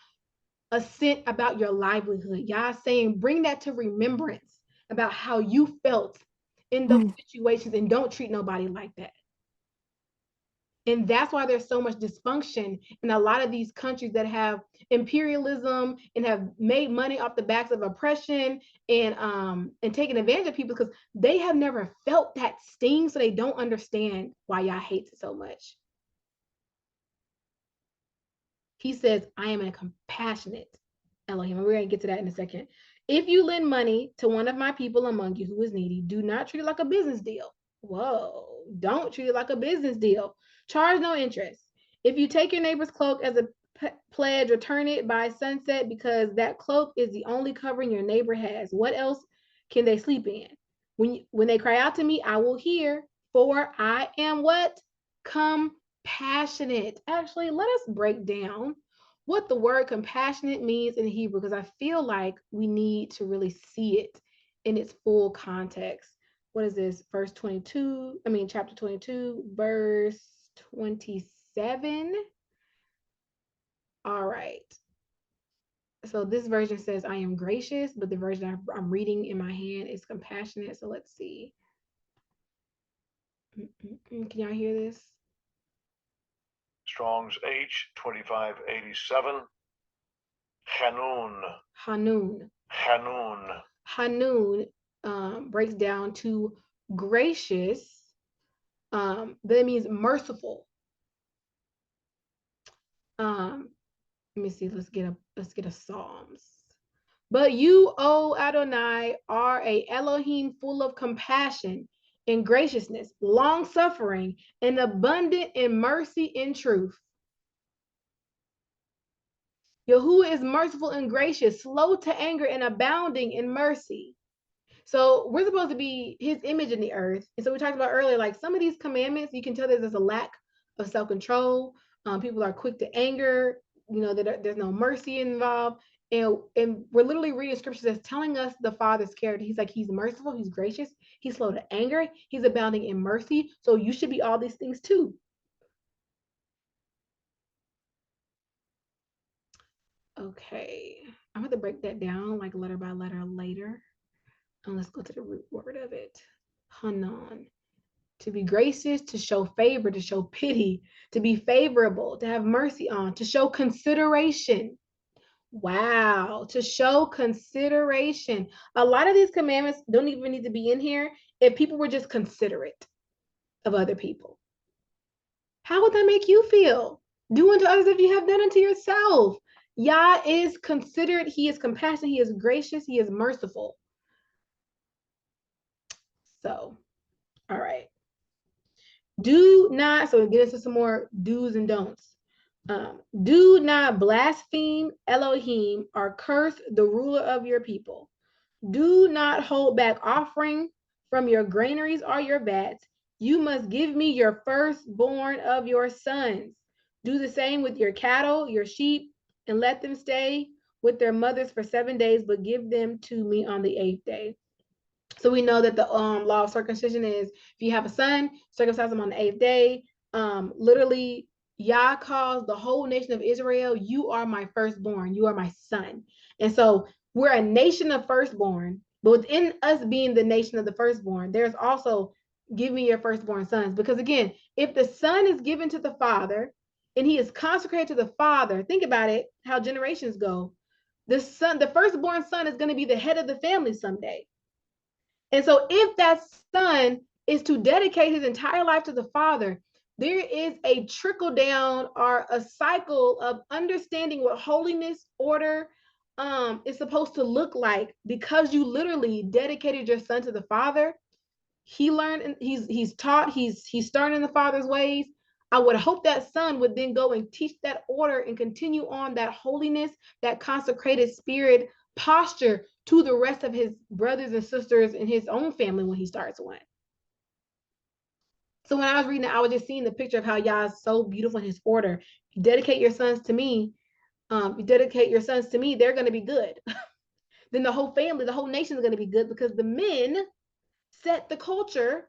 a cent about your livelihood. Y'all saying bring that to remembrance about how you felt in those situations and don't treat nobody like that. And that's why there's so much dysfunction in a lot of these countries that have imperialism and have made money off the backs of oppression and taking advantage of people because they have never felt that sting, so they don't understand why y'all hate it so much. He says, I am a compassionate Elohim. And we're going to get to that in a second. If you lend money to one of my people among you who is needy, do not treat it like a business deal. Whoa, don't treat it like a business deal. Charge no interest. If you take your neighbor's cloak as a pledge, return it by sunset because that cloak is the only covering your neighbor has. What else can they sleep in? When they cry out to me, I will hear, for I am what? Compassionate. Actually, let us break down what the word compassionate means in Hebrew, because I feel like we need to really see it in its full context. What is this? Chapter 22, verse 27. All right. So this version says, I am gracious, but the version I'm reading in my hand is compassionate. So let's see. Can y'all hear this? Strong's H2587. Hanun. Hanun. Hanun. Hanun breaks down to gracious. That means merciful. Let me see. Let's get a Psalms. But you, O Adonai, are a Elohim full of compassion and graciousness, long suffering, and abundant in mercy and truth. Yahuwah is merciful and gracious, slow to anger and abounding in mercy. So we're supposed to be his image in the earth. And so we talked about earlier, like some of these commandments, you can tell there's a lack of self-control. People are quick to anger, there's no mercy involved. And we're literally reading scriptures that's telling us the Father's character. He's like, he's merciful, he's gracious, he's slow to anger, he's abounding in mercy. So you should be all these things too. Okay, I'm going to break that down like letter by letter later. And let's go to the root word of it. Hanan. To be gracious, to show favor, to show pity, to be favorable, to have mercy on, to show consideration. Wow, to show consideration. A lot of these commandments don't even need to be in here if people were just considerate of other people. How would that make you feel? Do unto others if you have done unto yourself. Yah is considerate, he is compassionate, he is gracious, he is merciful. So, all right. Do not, so get into some more do's and don'ts. Do not blaspheme Elohim or curse the ruler of your people. Do not hold back offering from your granaries or your vats. You must give me your firstborn of your sons. Do the same with your cattle, your sheep, and let them stay with their mothers for 7 days, but give them to me on the 8th day. So we know that the law of circumcision is if you have a son, circumcise him on the 8th day. Literally, Yah calls the whole nation of Israel, you are my firstborn, you are my son. And so we're a nation of firstborn, but within us being the nation of the firstborn, there's also give me your firstborn sons. Because again, if the son is given to the father and he is consecrated to the father, think about it, how generations go. The son, the firstborn son is going to be the head of the family someday. And so if that son is to dedicate his entire life to the father, there is a trickle down or a cycle of understanding what holiness, order is supposed to look like, because you literally dedicated your son to the father. He learned and he's taught, he's starting in the father's ways. I would hope that son would then go and teach that order and continue on that holiness, that consecrated spirit posture to the rest of his brothers and sisters in his own family when he starts one. So when I was reading it, I was just seeing the picture of how Yah is so beautiful in his order. You dedicate your sons to me, they're going to be good. Then the whole family, the whole nation is going to be good, because the men set the culture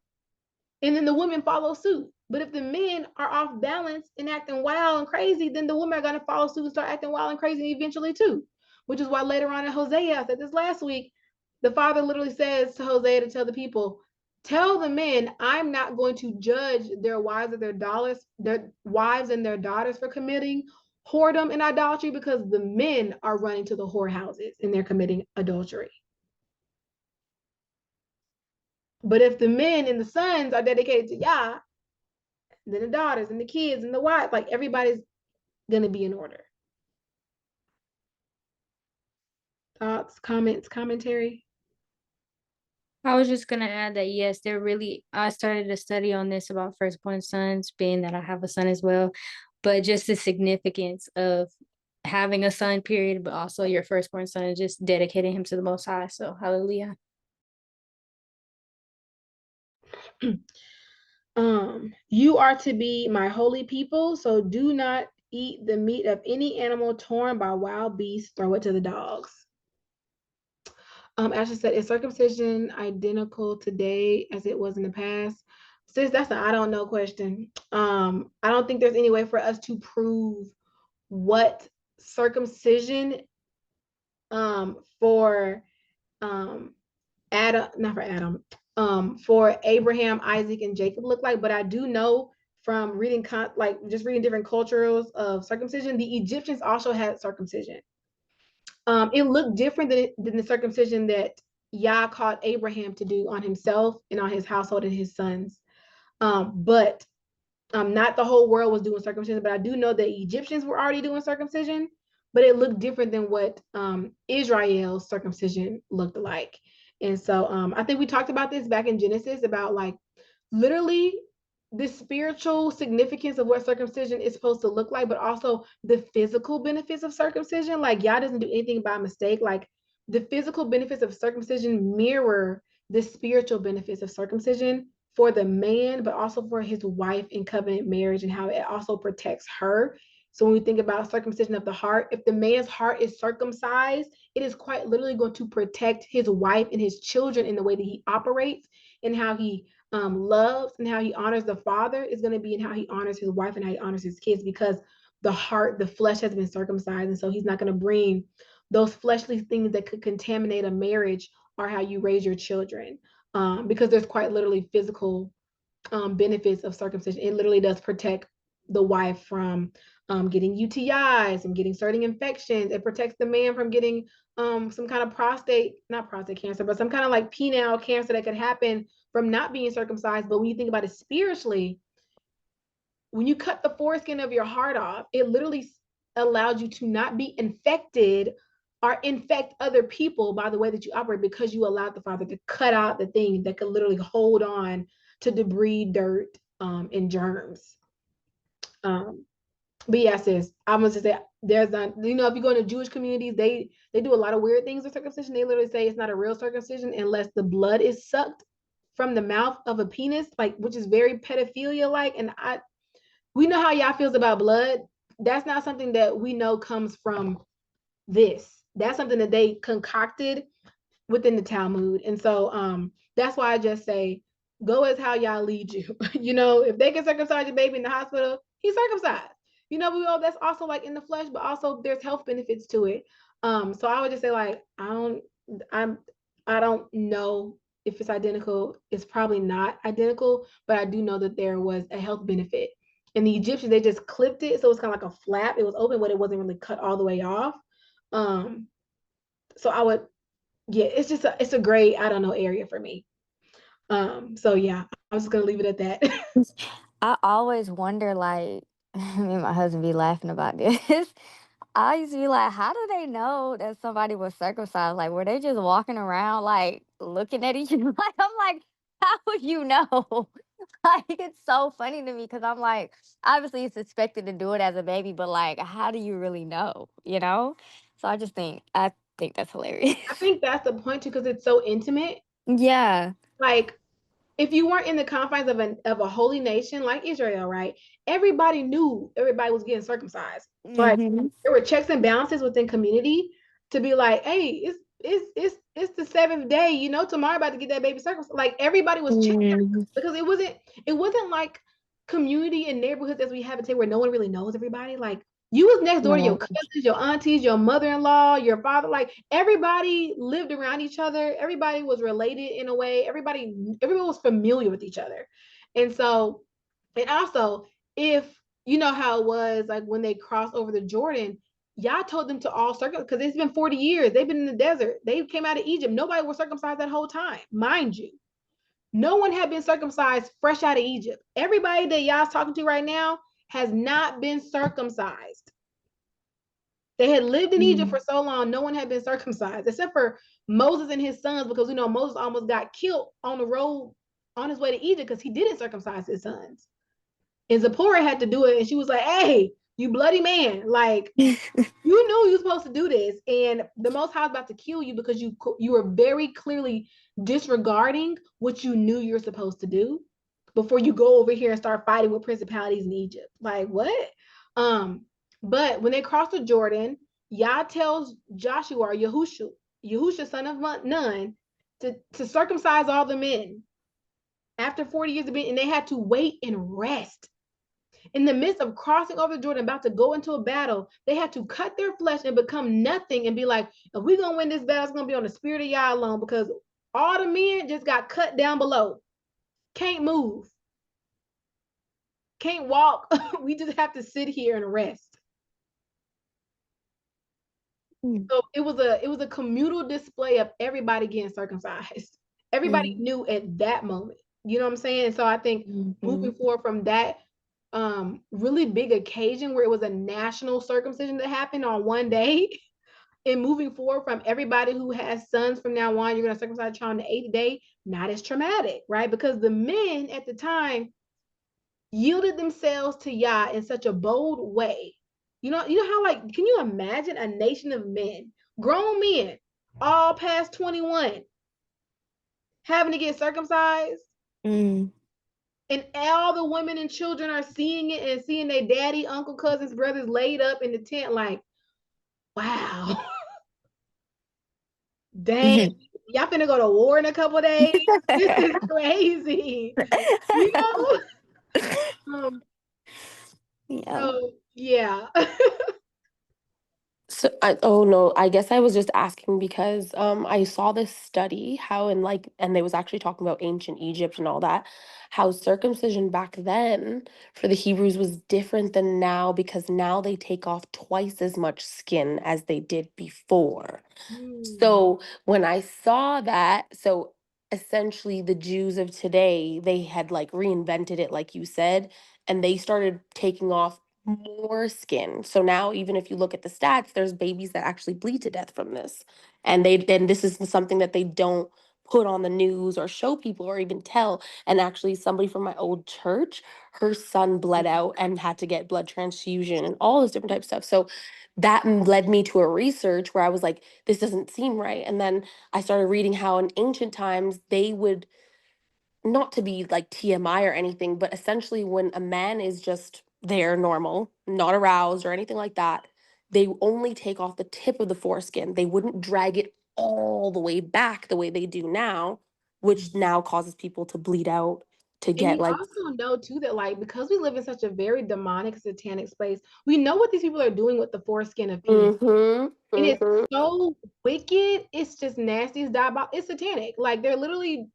and then the women follow suit. But if the men are off balance and acting wild and crazy, then the women are going to follow suit and start acting wild and crazy eventually too. Which is why later on in Hosea, I said this last week, the father literally says to Hosea to tell the people, tell the men, I'm not going to judge their wives or their wives and their daughters for committing whoredom and idolatry, because the men are running to the whorehouses and they're committing adultery. But if the men and the sons are dedicated to Yah, then the daughters and the kids and the wives, like everybody's gonna be in order. Thoughts, comments, commentary? I was just gonna add that yes, I started a study on this about firstborn sons, being that I have a son as well, but just the significance of having a son, period, but also your firstborn son and just dedicating him to the Most High. So hallelujah. You are to be my holy people, so do not eat the meat of any animal torn by wild beasts, throw it to the dogs. Ashley said, is circumcision identical today as it was in the past? Sis, that's an I don't know question. I don't think there's any way for us to prove what circumcision for Adam, not for Adam, for Abraham, Isaac, and Jacob look like. But I do know from reading just reading different cultures of circumcision, the Egyptians also had circumcision. It looked different than the circumcision that Yah called Abraham to do on himself and on his household and his sons. But not the whole world was doing circumcision, but I do know that Egyptians were already doing circumcision, but it looked different than what Israel's circumcision looked like. And so I think we talked about this back in Genesis about like literally the spiritual significance of what circumcision is supposed to look like, but also the physical benefits of circumcision. Like Yah doesn't do anything by mistake. Like the physical benefits of circumcision mirror the spiritual benefits of circumcision for the man, but also for his wife in covenant marriage, and how it also protects her. So when we think about circumcision of the heart, if the man's heart is circumcised, it is quite literally going to protect his wife and his children in the way that he operates, and how he loves and how he honors the father is going to be in how he honors his wife and how he honors his kids, because the heart, the flesh has been circumcised. And so he's not going to bring those fleshly things that could contaminate a marriage or how you raise your children, because there's quite literally physical benefits of circumcision. It literally does protect the wife from getting UTIs and getting certain infections. It protects the man from getting some kind of not prostate cancer, but some kind of like penile cancer that could happen from not being circumcised. But when you think about it spiritually, when you cut the foreskin of your heart off, it literally allows you to not be infected or infect other people by the way that you operate, because you allowed the Father to cut out the thing that could literally hold on to debris, dirt, and germs. But yeah, sis, I must just say there's not, you know, if you go into Jewish communities, they do a lot of weird things with circumcision. They literally say it's not a real circumcision unless the blood is sucked from the mouth of a penis, like, which is very pedophilia like. And we know how y'all feels about blood. That's not something that we know comes from this. That's something that they concocted within the Talmud. And so that's why I just say go as how y'all lead you. You know, if they can circumcise your baby in the hospital, he's circumcised. You know, we all that's also like in the flesh, but also there's health benefits to it. So I would just say like I don't know if it's identical. It's probably not identical, but I do know that there was a health benefit. And the Egyptians, they just clipped it, so it's kind of like a flap. It was open, but it wasn't really cut all the way off. Um, so I would, yeah, it's a great, I don't know, area for me. So yeah, I was just gonna leave it at that. I always wonder, like, me and my husband be laughing about this. I used to be like, how do they know that somebody was circumcised? Like, were they just walking around, like, looking at each other? Like, I'm like, how would you know? Like, it's so funny to me because I'm like, obviously, it's expected to do it as a baby, but like, how do you really know? You know? So I think that's hilarious. I think that's the point too, because it's so intimate. Yeah. Like if you weren't in the confines of a holy nation like Israel, right? Everybody knew everybody was getting circumcised. Like Hmm. there were checks and balances within community to be like, hey, it's the seventh day, you know, tomorrow about to get that baby circumcised. Like everybody was checking Hmm. because it wasn't like community and neighborhoods as we have it today where no one really knows everybody. Like you was next door to your Right. cousins, your aunties, your mother-in-law, your father. Like everybody lived around each other. Everybody was related in a way. Everybody was familiar with each other. And so, and also, if you know how it was like when they crossed over the Jordan, Yah told them to all circumcise because it's been 40 years. They've been in the desert. They came out of Egypt. Nobody was circumcised that whole time, mind you. No one had been circumcised fresh out of Egypt. Everybody that Yah's talking to right now has not been circumcised. They had lived in Egypt for so long, no one had been circumcised except for Moses and his sons, because you know Moses almost got killed on the road on his way to Egypt because he didn't circumcise his sons. And Zipporah had to do it, and she was like, "Hey, you bloody man! Like you knew you were supposed to do this, and the Most High is about to kill you because you were very clearly disregarding what you knew you're supposed to do before you go over here and start fighting with principalities in Egypt. Like what? Um, but when they cross the Jordan, Yah tells Joshua or Yahusha, son of Nun, to circumcise all the men after 40 years of being, and they had to wait and rest in the midst of crossing over Jordan, about to go into a battle. They had to cut their flesh and become nothing and be like, if we're going to win this battle, it's going to be on the spirit of Yah alone, because all the men just got cut down below. Can't move. Can't walk. We just have to sit here and rest. So it was a communal display of everybody getting circumcised. Everybody knew at that moment. You know what I'm saying? So I think moving forward from that really big occasion where it was a national circumcision that happened on one day, and moving forward from everybody who has sons from now on, you're gonna circumcise a child on the 8th day, not as traumatic, right? Because the men at the time yielded themselves to Yah in such a bold way. You know how, like, can you imagine a nation of men, grown men, all past 21, having to get circumcised? Mm. And all the women and children are seeing it and seeing their daddy, uncle, cousins, brothers laid up in the tent, like, wow, dang, y'all finna go to war in a couple days. This is crazy, you know? Yeah. So yeah. So oh no, I guess I was just asking because I saw this study how in like and they was actually talking about ancient Egypt and all that, how circumcision back then for the Hebrews was different than now because now they take off twice as much skin as they did before. So when I saw that, so essentially the Jews of today, they had like reinvented it, like you said, and they started taking off more skin. So now, even if you look at the stats, there's babies that actually bleed to death from this. And this is something that they don't put on the news or show people or even tell. And actually, somebody from my old church, her son bled out and had to get blood transfusion and all this different type of stuff. So that led me to a research where I was like, this doesn't seem right. And then I started reading how in ancient times they would, not to be like TMI or anything, but essentially when a man is just there normal, not aroused or anything like that, they only take off the tip of the foreskin. They wouldn't drag it all the way back the way they do now, which now causes people to bleed out, to And get you like, also know too that like because we live in such a very demonic, satanic space, we know what these people are doing with the foreskin of penis. And it's so wicked. It's just nasty. It's diabolical. It's satanic. Like they're literally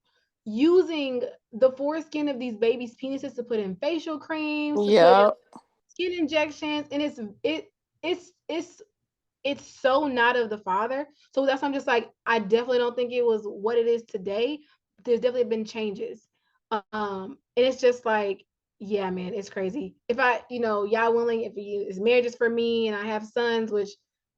using the foreskin of these babies' penises to put in facial creams, to put in skin injections, and it's so not of the Father. So that's why I'm just like, I definitely don't think it was what it is today. There's definitely been changes. And it's just like, yeah, man, it's crazy. If I, y'all willing, if you is marriage is for me and I have sons, which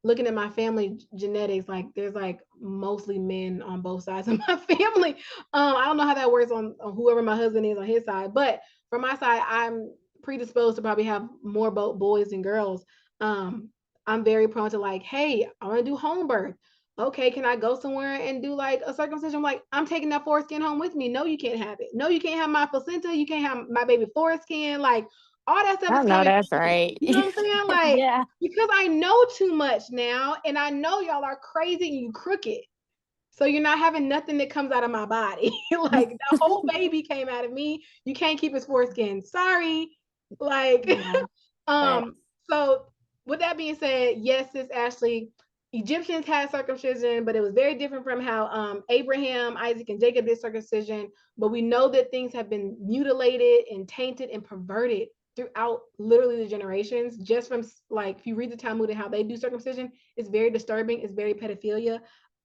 looking at my family genetics, like there's like mostly men on both sides of my family. I don't know how that works on whoever my husband is on his side, but from my side, I'm predisposed to probably have more boys and girls. I'm very prone to like, hey, I want to do home birth. Okay, can I go somewhere and do like a circumcision? I'm like, I'm taking that foreskin home with me. No, you can't have it. No, you can't have my placenta. You can't have my baby foreskin. Like all that stuff I is know coming. that's right. You know what I'm saying? Like, Yeah. because I know too much now, and I know y'all are crazy and you crooked. So you're not having nothing that comes out of my body. Like the whole baby came out of me. You can't keep his foreskin. Sorry. Like, so with that being said, yes, sis Ashley, Egyptians had circumcision, but it was very different from how Abraham, Isaac, and Jacob did circumcision. But we know that things have been mutilated and tainted and perverted throughout literally the generations. Just from like, if you read the Talmud and how they do circumcision, it's very disturbing. It's very pedophilia.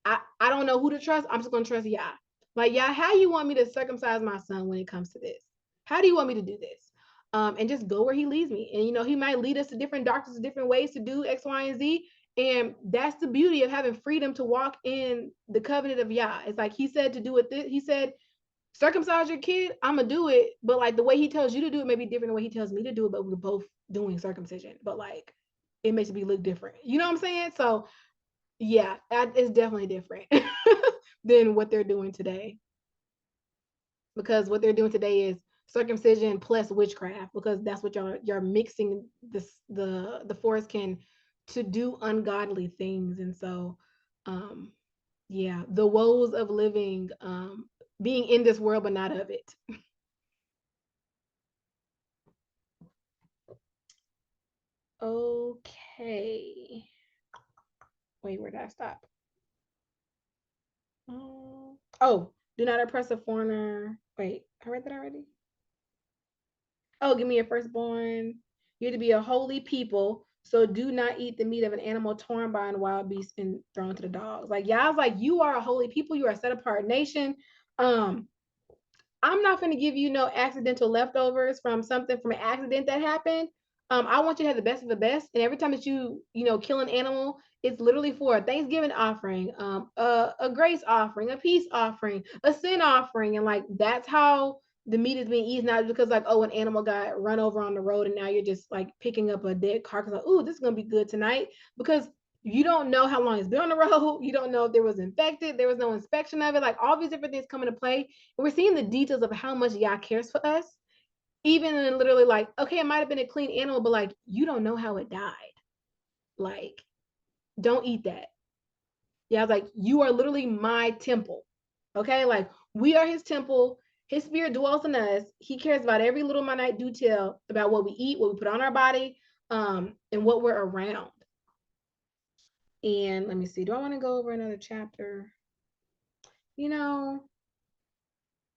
I don't know who to trust. I'm just gonna trust Yah. Like Yah, how you want me to circumcise my son when it comes to this? How do you want me to do this? And just go where he leads me. And he might lead us to different doctors, different ways to do X, Y, and Z. And that's the beauty of having freedom to walk in the covenant of Yah. It's like he said to do it. He said, circumcise your kid, I'm gonna do it. But like the way he tells you to do it may be different than the way he tells me to do it, but we're both doing circumcision. But like it makes me look different. You know what I'm saying? So yeah, it's definitely different than what they're doing today. Because what they're doing today is circumcision plus witchcraft, because that's what you're mixing the foreskin to do ungodly things. And so yeah, the woes of living, being in this world but not of it. Okay. Wait, where did I stop? Oh, do not oppress a foreigner. Wait, I read that already. Oh, give me a firstborn. You're to be a holy people, so do not eat the meat of an animal torn by a wild beast and thrown to the dogs. Like y'all's like, you are a holy people, you are a set apart nation. I'm not going to give you no accidental leftovers from something from an accident that happened. I want you to have the best of the best. And every time that you kill an animal, it's literally for a Thanksgiving offering, a grace offering, a peace offering, a sin offering. And like, that's how the meat is being eaten, not because like, oh, an animal got run over on the road and now you're just like picking up a dead carcass. Like, ooh, this is going to be good tonight. Because you don't know how long it's been on the road. You don't know if there was infected. There was no inspection of it. Like all these different things come into play. And we're seeing the details of how much Yah cares for us. Even in literally like, okay, it might have been a clean animal, but like, you don't know how it died. Like, don't eat that. Yeah, like, you are literally my temple. Okay, like, we are his temple. His spirit dwells in us. He cares about every little minute detail about what we eat, what we put on our body, and what we're around. And let me see, do I want to go over another chapter?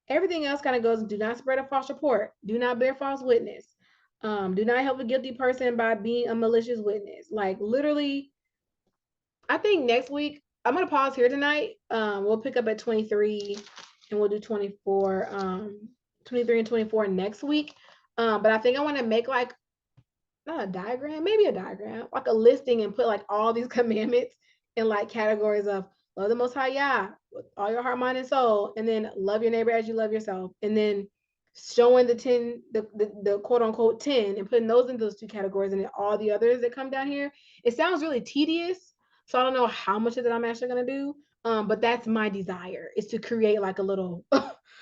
Everything else kind of goes, do not spread a false report. Do not bear false witness. Do not help a guilty person by being a malicious witness. Like literally, I think next week, I'm going to pause here tonight. We'll pick up at 23 and we'll do 24, 23 and 24 next week. But I think I want to make like, not a diagram, maybe a diagram, like a listing and put like all these commandments in like categories of love the Most High Yah with all your heart, mind, and soul, and then love your neighbor as you love yourself, and then showing the quote unquote 10 and putting those into those two categories, and then all the others that come down here. It sounds really tedious, so I don't know how much of that I'm actually gonna do. But that's my desire, is to create like a little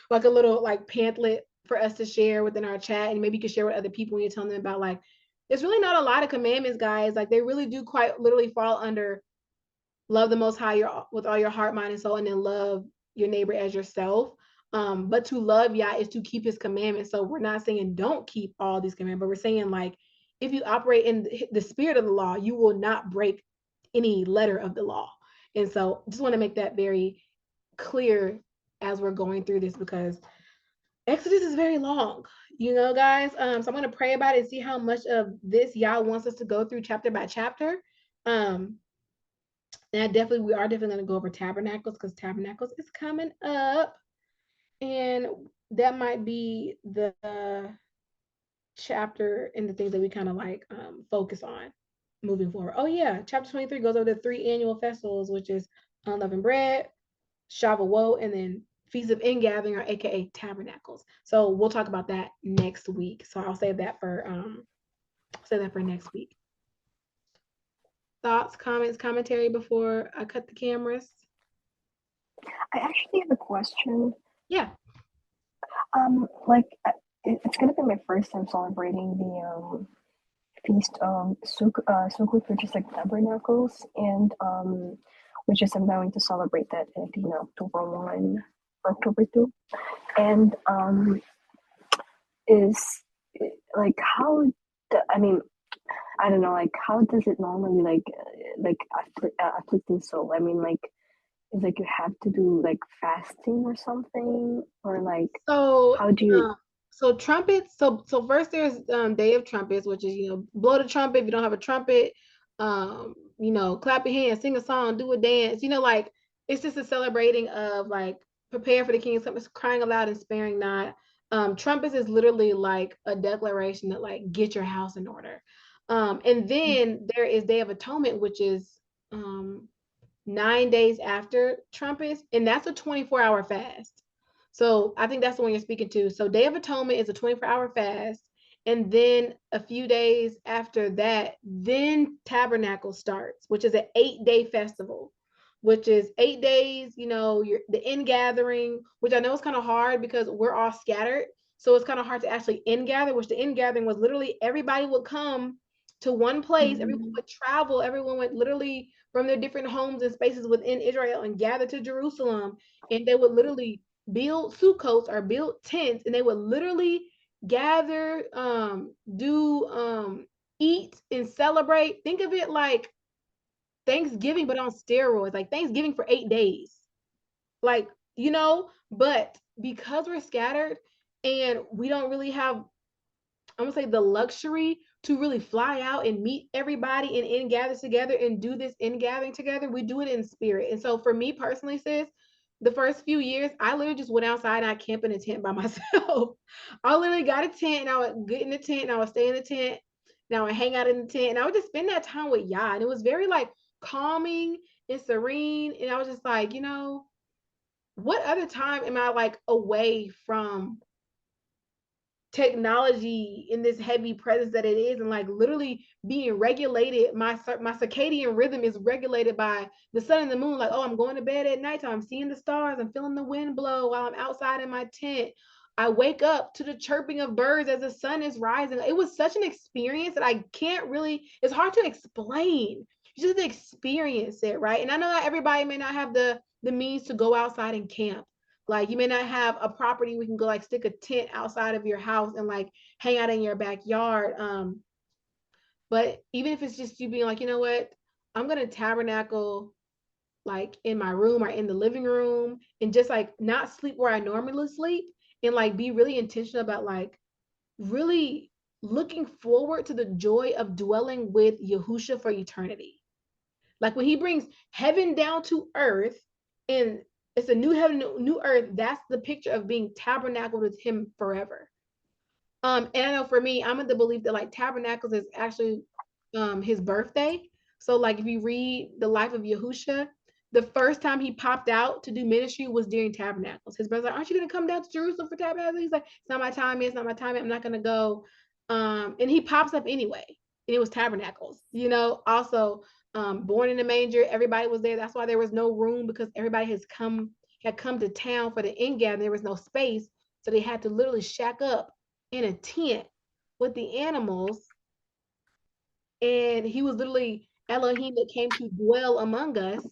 like a little like pamphlet for us to share within our chat, and maybe you can share with other people when you're telling them about, like, there's really not a lot of commandments, guys. Like, they really do quite literally fall under love the Most High with all your heart, mind, and soul, and then love your neighbor as yourself. But to love Yah is to keep his commandments. So we're not saying don't keep all these commandments, but we're saying, like, if you operate in the spirit of the law, you will not break any letter of the law. And so just want to make that very clear as we're going through this, because Exodus is very long, guys. So I'm going to pray about it and see how much of this Yah wants us to go through chapter by chapter. And we are definitely going to go over tabernacles, because tabernacles is coming up, and that might be the chapter and the things that we kind of like focus on moving forward. Oh yeah, chapter 23 goes over the 3 annual festivals, which is unleavened bread, Shavuot, and then Feast of Ingathering, or aka tabernacles. So we'll talk about that next week. So I'll save that for next week. Thoughts, comments, commentary before I cut the cameras? I actually have a question. Yeah. It's gonna be my first time celebrating the feast of Sukkot, which is like tabernacles, and which is I'm going to celebrate that at October 1 or October 2, and is like I don't know, like how does it normally afflicting soul? I mean, like, it's like you have to do like fasting or something, or like So how do you? So trumpets. So first there's Day of Trumpets, which is blow the trumpet. If you don't have a trumpet, clap your hands, sing a song, do a dance. Like, it's just a celebrating of like prepare for the King's coming, crying aloud and sparing not. Trumpets is literally like a declaration that, like, get your house in order. And then there is Day of Atonement, which is 9 days after trumpets, and that's a 24-hour fast. So I think that's the one you're speaking to. So Day of Atonement is a 24-hour fast, and then a few days after that, then Tabernacle starts, which is an 8-day festival, which is 8 days. The ingathering, which I know is kind of hard because we're all scattered, so it's kind of hard to actually ingather. Which the ingathering was literally everybody would come to one place, everyone would travel, everyone would literally from their different homes and spaces within Israel and gather to Jerusalem, and they would literally build sukkot or build tents, and they would literally gather, eat and celebrate. Think of it like Thanksgiving, but on steroids, like Thanksgiving for 8 days. Like, but because we're scattered and we don't really have, I'm gonna say, the luxury to really fly out and meet everybody and gather together and do this gathering together, we do it in spirit. And so for me personally, sis, the first few years, I literally just went outside and I camped in a tent by myself. I literally got a tent and I would get in the tent and I would stay in the tent and I would hang out in the tent and I would just spend that time with Yah. And it was very like calming and serene. And I was just like, what other time am I like away from technology in this heavy presence that it is, and like literally being regulated? My circadian rhythm is regulated by the sun and the moon. Like, oh, I'm going to bed at nighttime, I'm seeing the stars, I'm feeling the wind blow while I'm outside in my tent. I wake up to the chirping of birds as the sun is rising. It was such an experience that I can't really, it's hard to explain. You just experience it, right? And I know that everybody may not have the means to go outside and camp. Like, you may not have a property we can go like stick a tent outside of your house and like hang out in your backyard. But even if it's just you being like, you know what, I'm gonna tabernacle like in my room or in the living room and just like not sleep where I normally sleep, and like be really intentional about like really looking forward to the joy of dwelling with Yahusha for eternity. Like when he brings heaven down to earth and it's a new heaven, new earth, that's the picture of being tabernacled with him forever. And I know for me, I'm in the belief that like tabernacles is actually his birthday. So like if you read the life of Yahusha, the first time he popped out to do ministry was during Tabernacles. His brother's like, aren't you going to come down to Jerusalem for Tabernacles? He's like, it's not my time. It's not my time. I'm not going to go. And he pops up anyway. And it was Tabernacles, you know, also born in the manger. Everybody was there. That's why there was no room, because everybody had come to town for the end gathering. There was no space. So they had to literally shack up in a tent with the animals. And he was literally Elohim that came to dwell among us.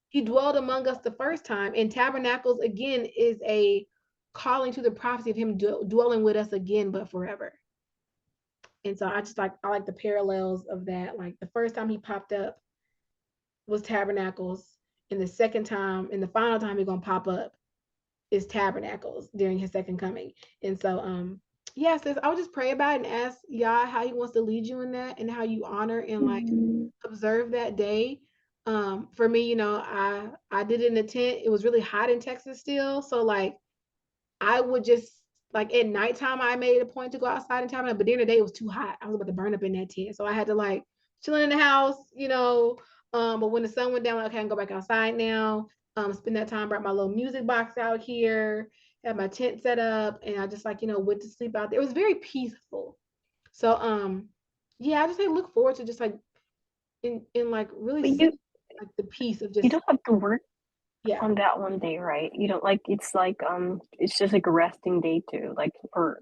He dwelled among us the first time. And Tabernacles, again, is a calling to the prophecy of him dwelling with us again, but forever. And so I like the parallels of that. Like the first time he popped up was Tabernacles, and the second time and the final time he's gonna pop up is Tabernacles during his second coming. And so yeah, sis, I would just pray about it and ask Yah how he wants to lead you in that, and how you honor and like observe that day. For me, you know, I did it in a tent. It was really hot in Texas still, so like I would just like at nighttime I made a point to go outside and time, but during the day it was too hot. I was about to burn up in that tent, so I had to like chilling in the house, you know. But when the sun went down, like, okay, I can go back outside now. Spend that time, brought my little music box out here, had my tent set up, and I just like, you know, went to sleep out there. It was very peaceful. So yeah, I just like look forward to just like in like really But sitting, like the peace of you just don't have to work yeah. on that one day, right? You don't like it's just like a resting day too, like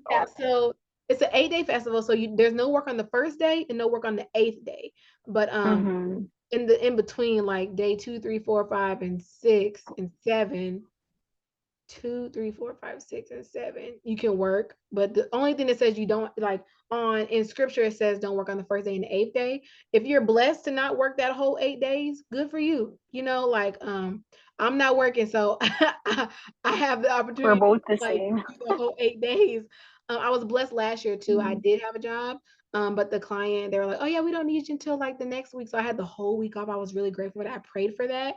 Yeah, so it's an 8-day festival. So there's no work on the first day and no work on the 8th day. But in between, like day 2, 3, 4, 5, and 6 and 7, 2, 3, 4, 5, 6, and 7, you can work. But the only thing that says you don't like in scripture, it says don't work on the first day and the 8th day. If you're blessed to not work that whole 8 days, good for you. You know, like I'm not working, so I have the we're opportunity both the to like same. do the whole 8 days. I was blessed last year too. I did have a job, but the client, they were like, "Oh yeah, we don't need you until like the next week." So I had the whole week off. I was really grateful for that. I prayed for that.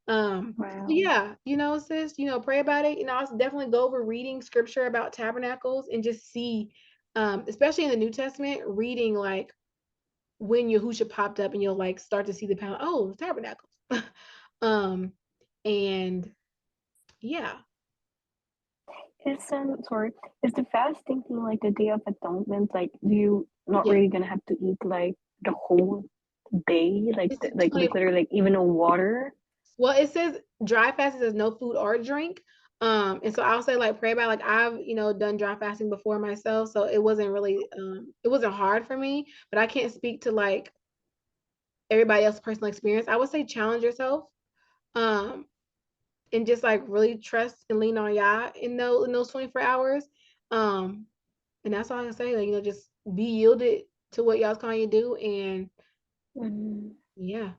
Wow. Yeah, you know, sis, you know, pray about it. You know, I'll definitely go over reading scripture about tabernacles and just see, especially in the New Testament, reading like when Yahusha popped up, and you'll like start to see the power. Oh, tabernacles. And yeah. Is the fasting thing like the Day of Atonement? Like, do you not Yeah. really gonna have to eat like the whole day, like It's like 20 literally like even no water? Well, it says dry fast, it says no food or drink. And so I'll say like pray about, like I've, you know, done dry fasting before myself. So it wasn't really it wasn't hard for me, but I can't speak to like everybody else's personal experience. I would say challenge yourself. Um, and just like really trust and lean on Yah in those 24 hours. Um, and that's all I can say. Like, you know, just be yielded to what Yah's calling you to do. And yeah.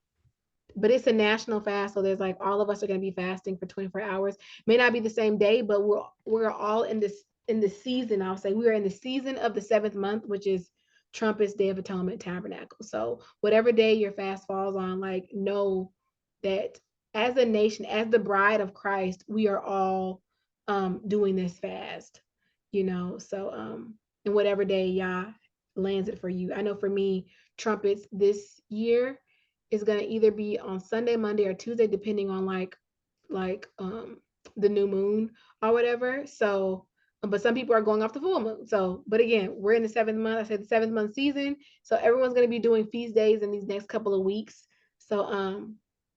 But it's a national fast, so there's like all of us are going to be fasting for 24 hours. May not be the same day, but we're all in the season. I'll say we are in the season of the 7th month, which is Trumpets, Day of Atonement, Tabernacle. So whatever day your fast falls on, like know that as a nation, as the bride of Christ, we are all doing this fast, you know. So and whatever day Yah lands it for you. I know for me, Trumpets this year is going to either be on Sunday, Monday, or Tuesday, depending on like the new moon or whatever. So but some people are going off the full moon. So but again, we're in the 7th month. I said the 7th month season, so everyone's going to be doing feast days in these next couple of weeks. So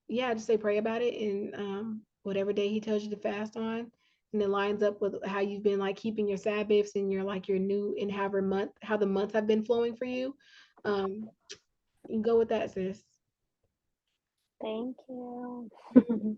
yeah, just say pray about it, and whatever day he tells you to fast on, and it lines up with how you've been like keeping your Sabbaths and your like your new and how the months have been flowing for you. You can go with that, sis. Thank you. Mhm.